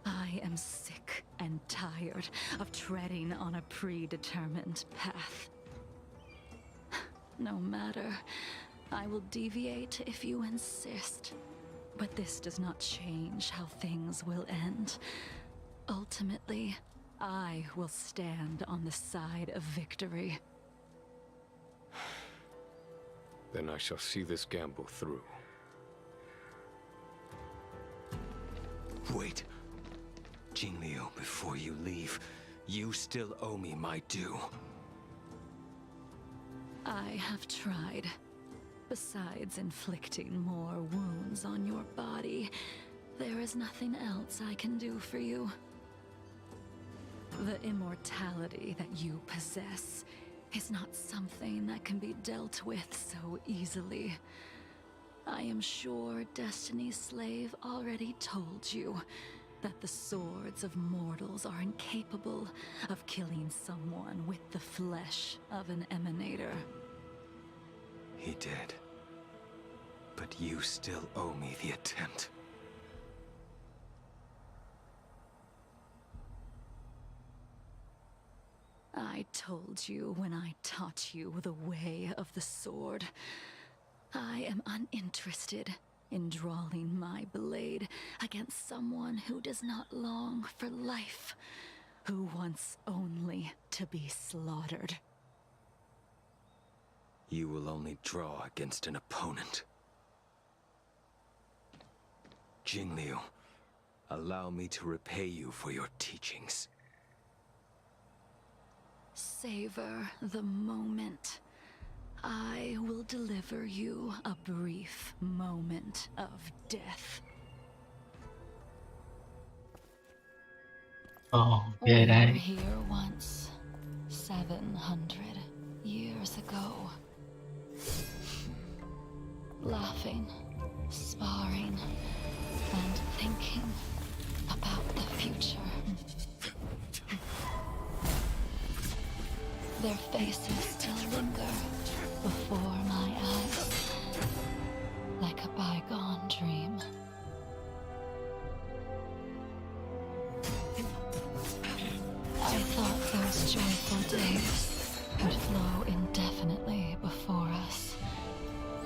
I am sick and tired of treading on a predetermined path. No matter, I will deviate if you insist. But this does not change how things will end. Ultimately, I will stand on the side of victory. Then I shall see this gamble through. Wait. Jing Liu, before you leave, you still owe me my due. I have tried. Besides inflicting more wounds on your body, there is nothing else I can do for you. The immortality that you possess is not something that can be dealt with so easily. I am sure Destiny's Slave already told you that the swords of mortals are incapable of killing someone with the flesh of an emanator. He did. But you still owe me the attempt. I told you when I taught you the way of the sword. I am uninterested in drawing my blade against someone who does not long for life, who wants only to be slaughtered. You will only draw against an opponent. Jing Liu, allow me to repay you for your teachings. Savor the moment. I will deliver you a brief moment of death. Ồ, We ghê were đây. here once, 700 years ago. Laughing, sparring, and thinking about the future. Their faces still linger before my eyes, like a bygone dream. I thought those joyful days would flow indefinitely before us,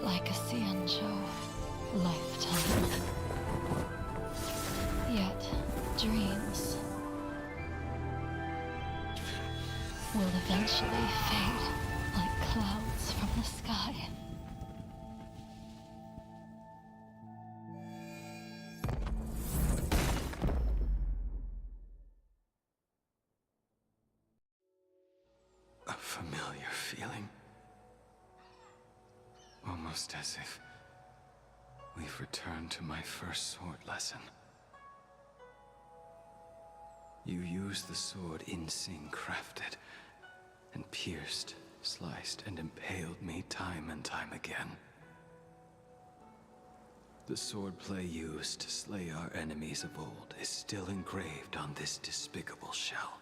like a Ciancho lifetime. Yet, dreams will eventually fade like clouds from the sky. A familiar feeling. Almost as if we've returned to my first sword lesson. You used the sword Jing crafted, and pierced, sliced, and impaled me time and time again. The swordplay used to slay our enemies of old is still engraved on this despicable shell.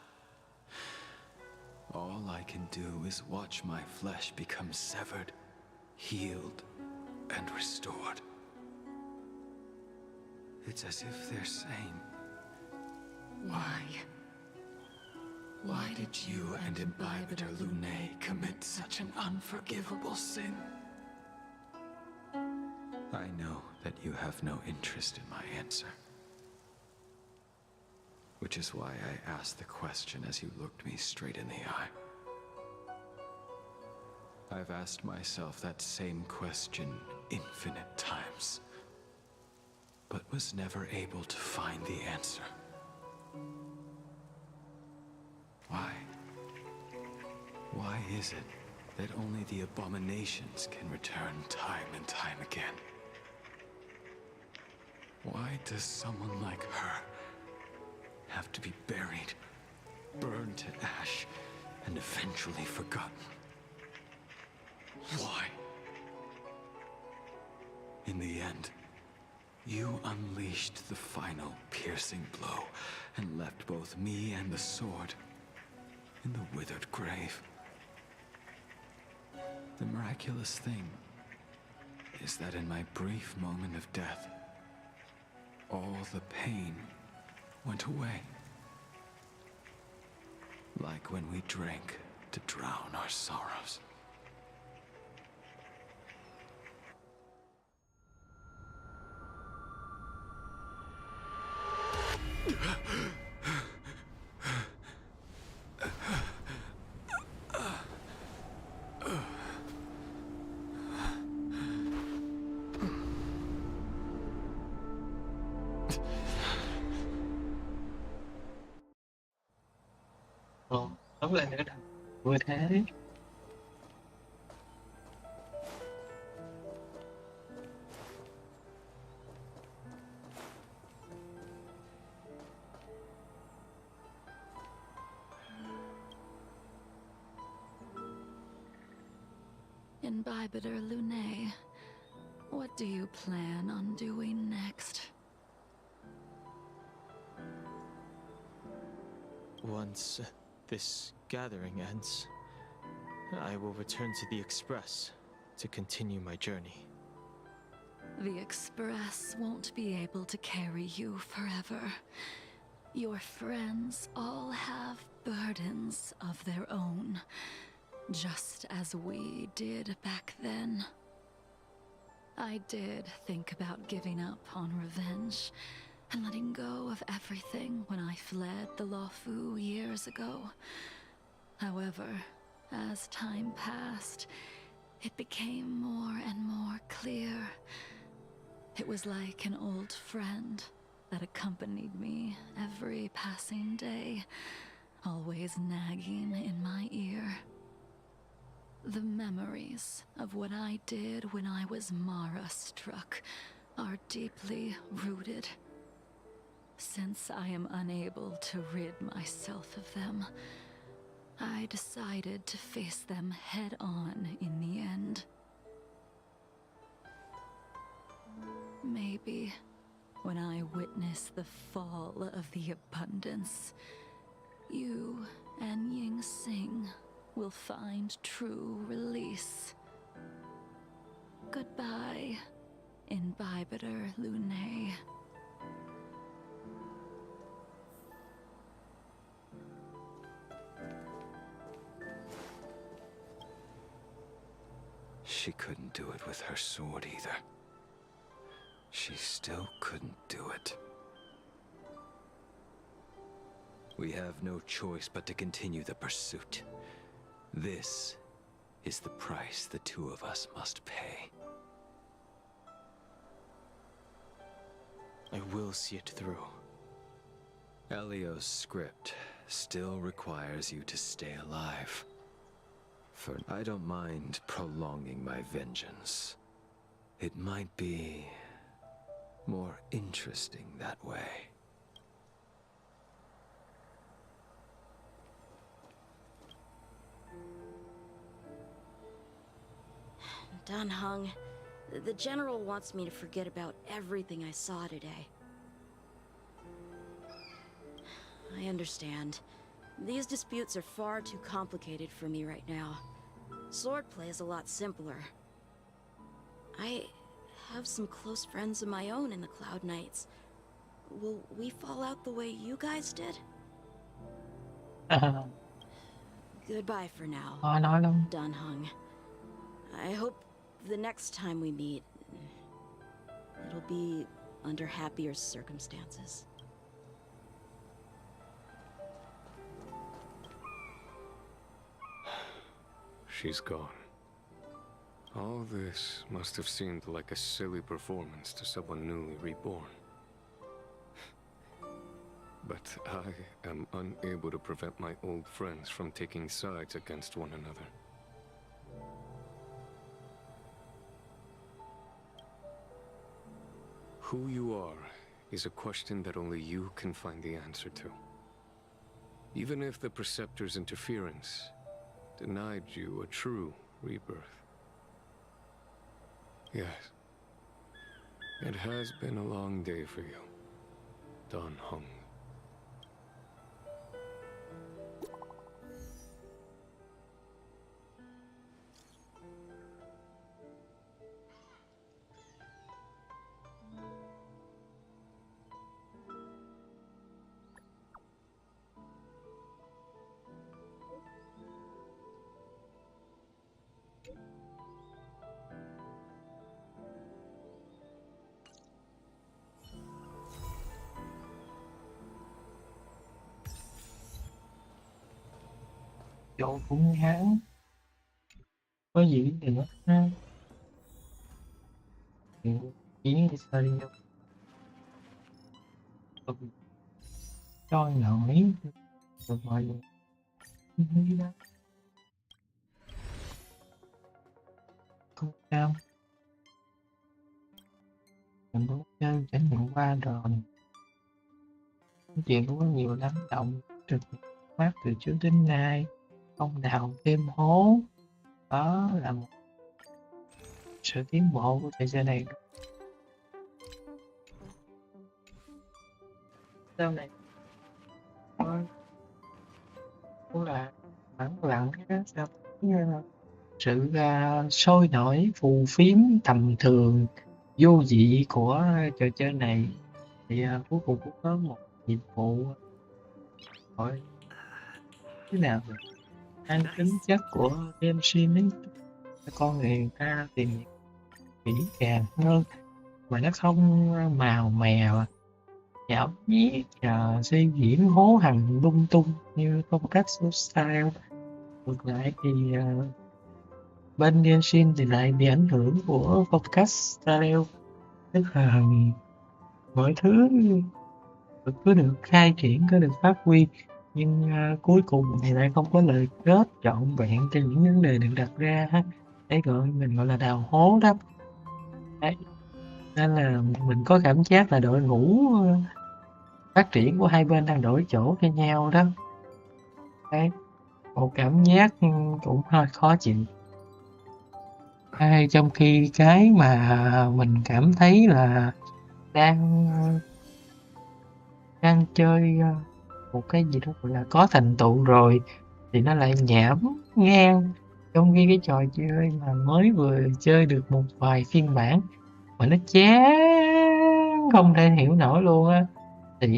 All I can do is watch my flesh become severed, healed, and restored. It's as if they're saying, why? Why did you and Imbibitor Lunae commit such an unforgivable sin? I know that you have no interest in my answer. Which is why I asked the question as you looked me straight in the eye. I've asked myself that same question infinite times, but was never able to find the answer. Why? Why is it that only the abominations can return time and time again? Why does someone like her have to be buried, burned to ash, and eventually forgotten? Why? In the end, you unleashed the final piercing blow and left both me and the sword in the withered grave. The miraculous thing is that in my brief moment of death, all the pain went away. Like when we drank to drown our sorrows. Ồ, tóm lại nữa đâu. Vừa thế. Imbibitor Lunae, what do you plan on doing next? Once this gathering ends, I will return to the Express to continue my journey. The Express won't be able to carry you forever. Your friends all have burdens of their own, just as we did back then. I did think about giving up on revenge and letting go of everything when I fled the Luofu years ago. However, as time passed, it became more and more clear. It was like an old friend that accompanied me every passing day, always nagging in my ear. The memories of what I did when I was Mara-struck are deeply rooted. Since I am unable to rid myself of them, I decided to face them head-on in the end. Maybe when I witness the fall of the abundance, you and Jing will find true release. Goodbye, Imbibitor Lunae. She couldn't do it with her sword either. She still couldn't do it. We have no choice but to continue the pursuit. This is the price the two of us must pay. I will see it through. Elio's script still requires you to stay alive. For I don't mind prolonging my vengeance. It might be more interesting that way. Dan Heng, the General wants me to forget about everything I saw today. I understand. These disputes are far too complicated for me right now. Swordplay is a lot simpler. I have some close friends of my own in the Cloud Knights. Will we fall out the way you guys did? Goodbye for now, nói lắm. Dan Heng. I hope the next time we meet, it'll be under happier circumstances. She's gone. All this must have seemed like a silly performance to someone newly reborn. But I am unable to prevent my old friends from taking sides against one another. Who you are is a question that only you can find the answer to. Even if the Preceptor's interference denied you a true rebirth. Yes, it has been a long day for you, Dan Heng. Chỗ cũng ngắn, có gì nữa ha. Chỉ sao đi cho nổi rồi mọi người nghĩ đó không sao, mình muốn chơi trải nghiệm qua rồi. Chuyện cũng có nhiều lắng động trực mắt từ trước đến nay, không đào thêm hố, đó là một sự tiến bộ của trò chơi này. Sau này cũng là vắng lặng đó, sao sự sôi nổi phù phiếm tầm thường vô vị của trò chơi này thì cuối cùng cũng có một nhiệm vụ hỏi thế nào rồi ăn tính chất của game sim ấy, con người ta tìm hiểu kỹ càng hơn mà nó không màu mè nhão nhí suy diễn hố hằn lung tung như phong cách style. Ngược lại thì bên Genshin thì lại bị ảnh hưởng của phong cách style, tức là mọi thứ cứ được khai triển, cứ được phát huy nhưng cuối cùng thì lại không có lời kết trọn vẹn cho những vấn đề được đặt ra ha. Đấy mình gọi là đào hố đó. Đấy. Nên là mình có cảm giác là đội ngũ phát triển của hai bên đang đổi chỗ cho nhau đó. Đấy. Một cảm giác cũng hơi khó chịu. Trong khi cái mà mình cảm thấy là đang chơi một cái gì đó gọi là có thành tựu rồi thì nó lại nhảm ngang, trong khi cái trò chơi mà mới vừa chơi được một vài phiên bản mà nó chán không thể hiểu nổi luôn á.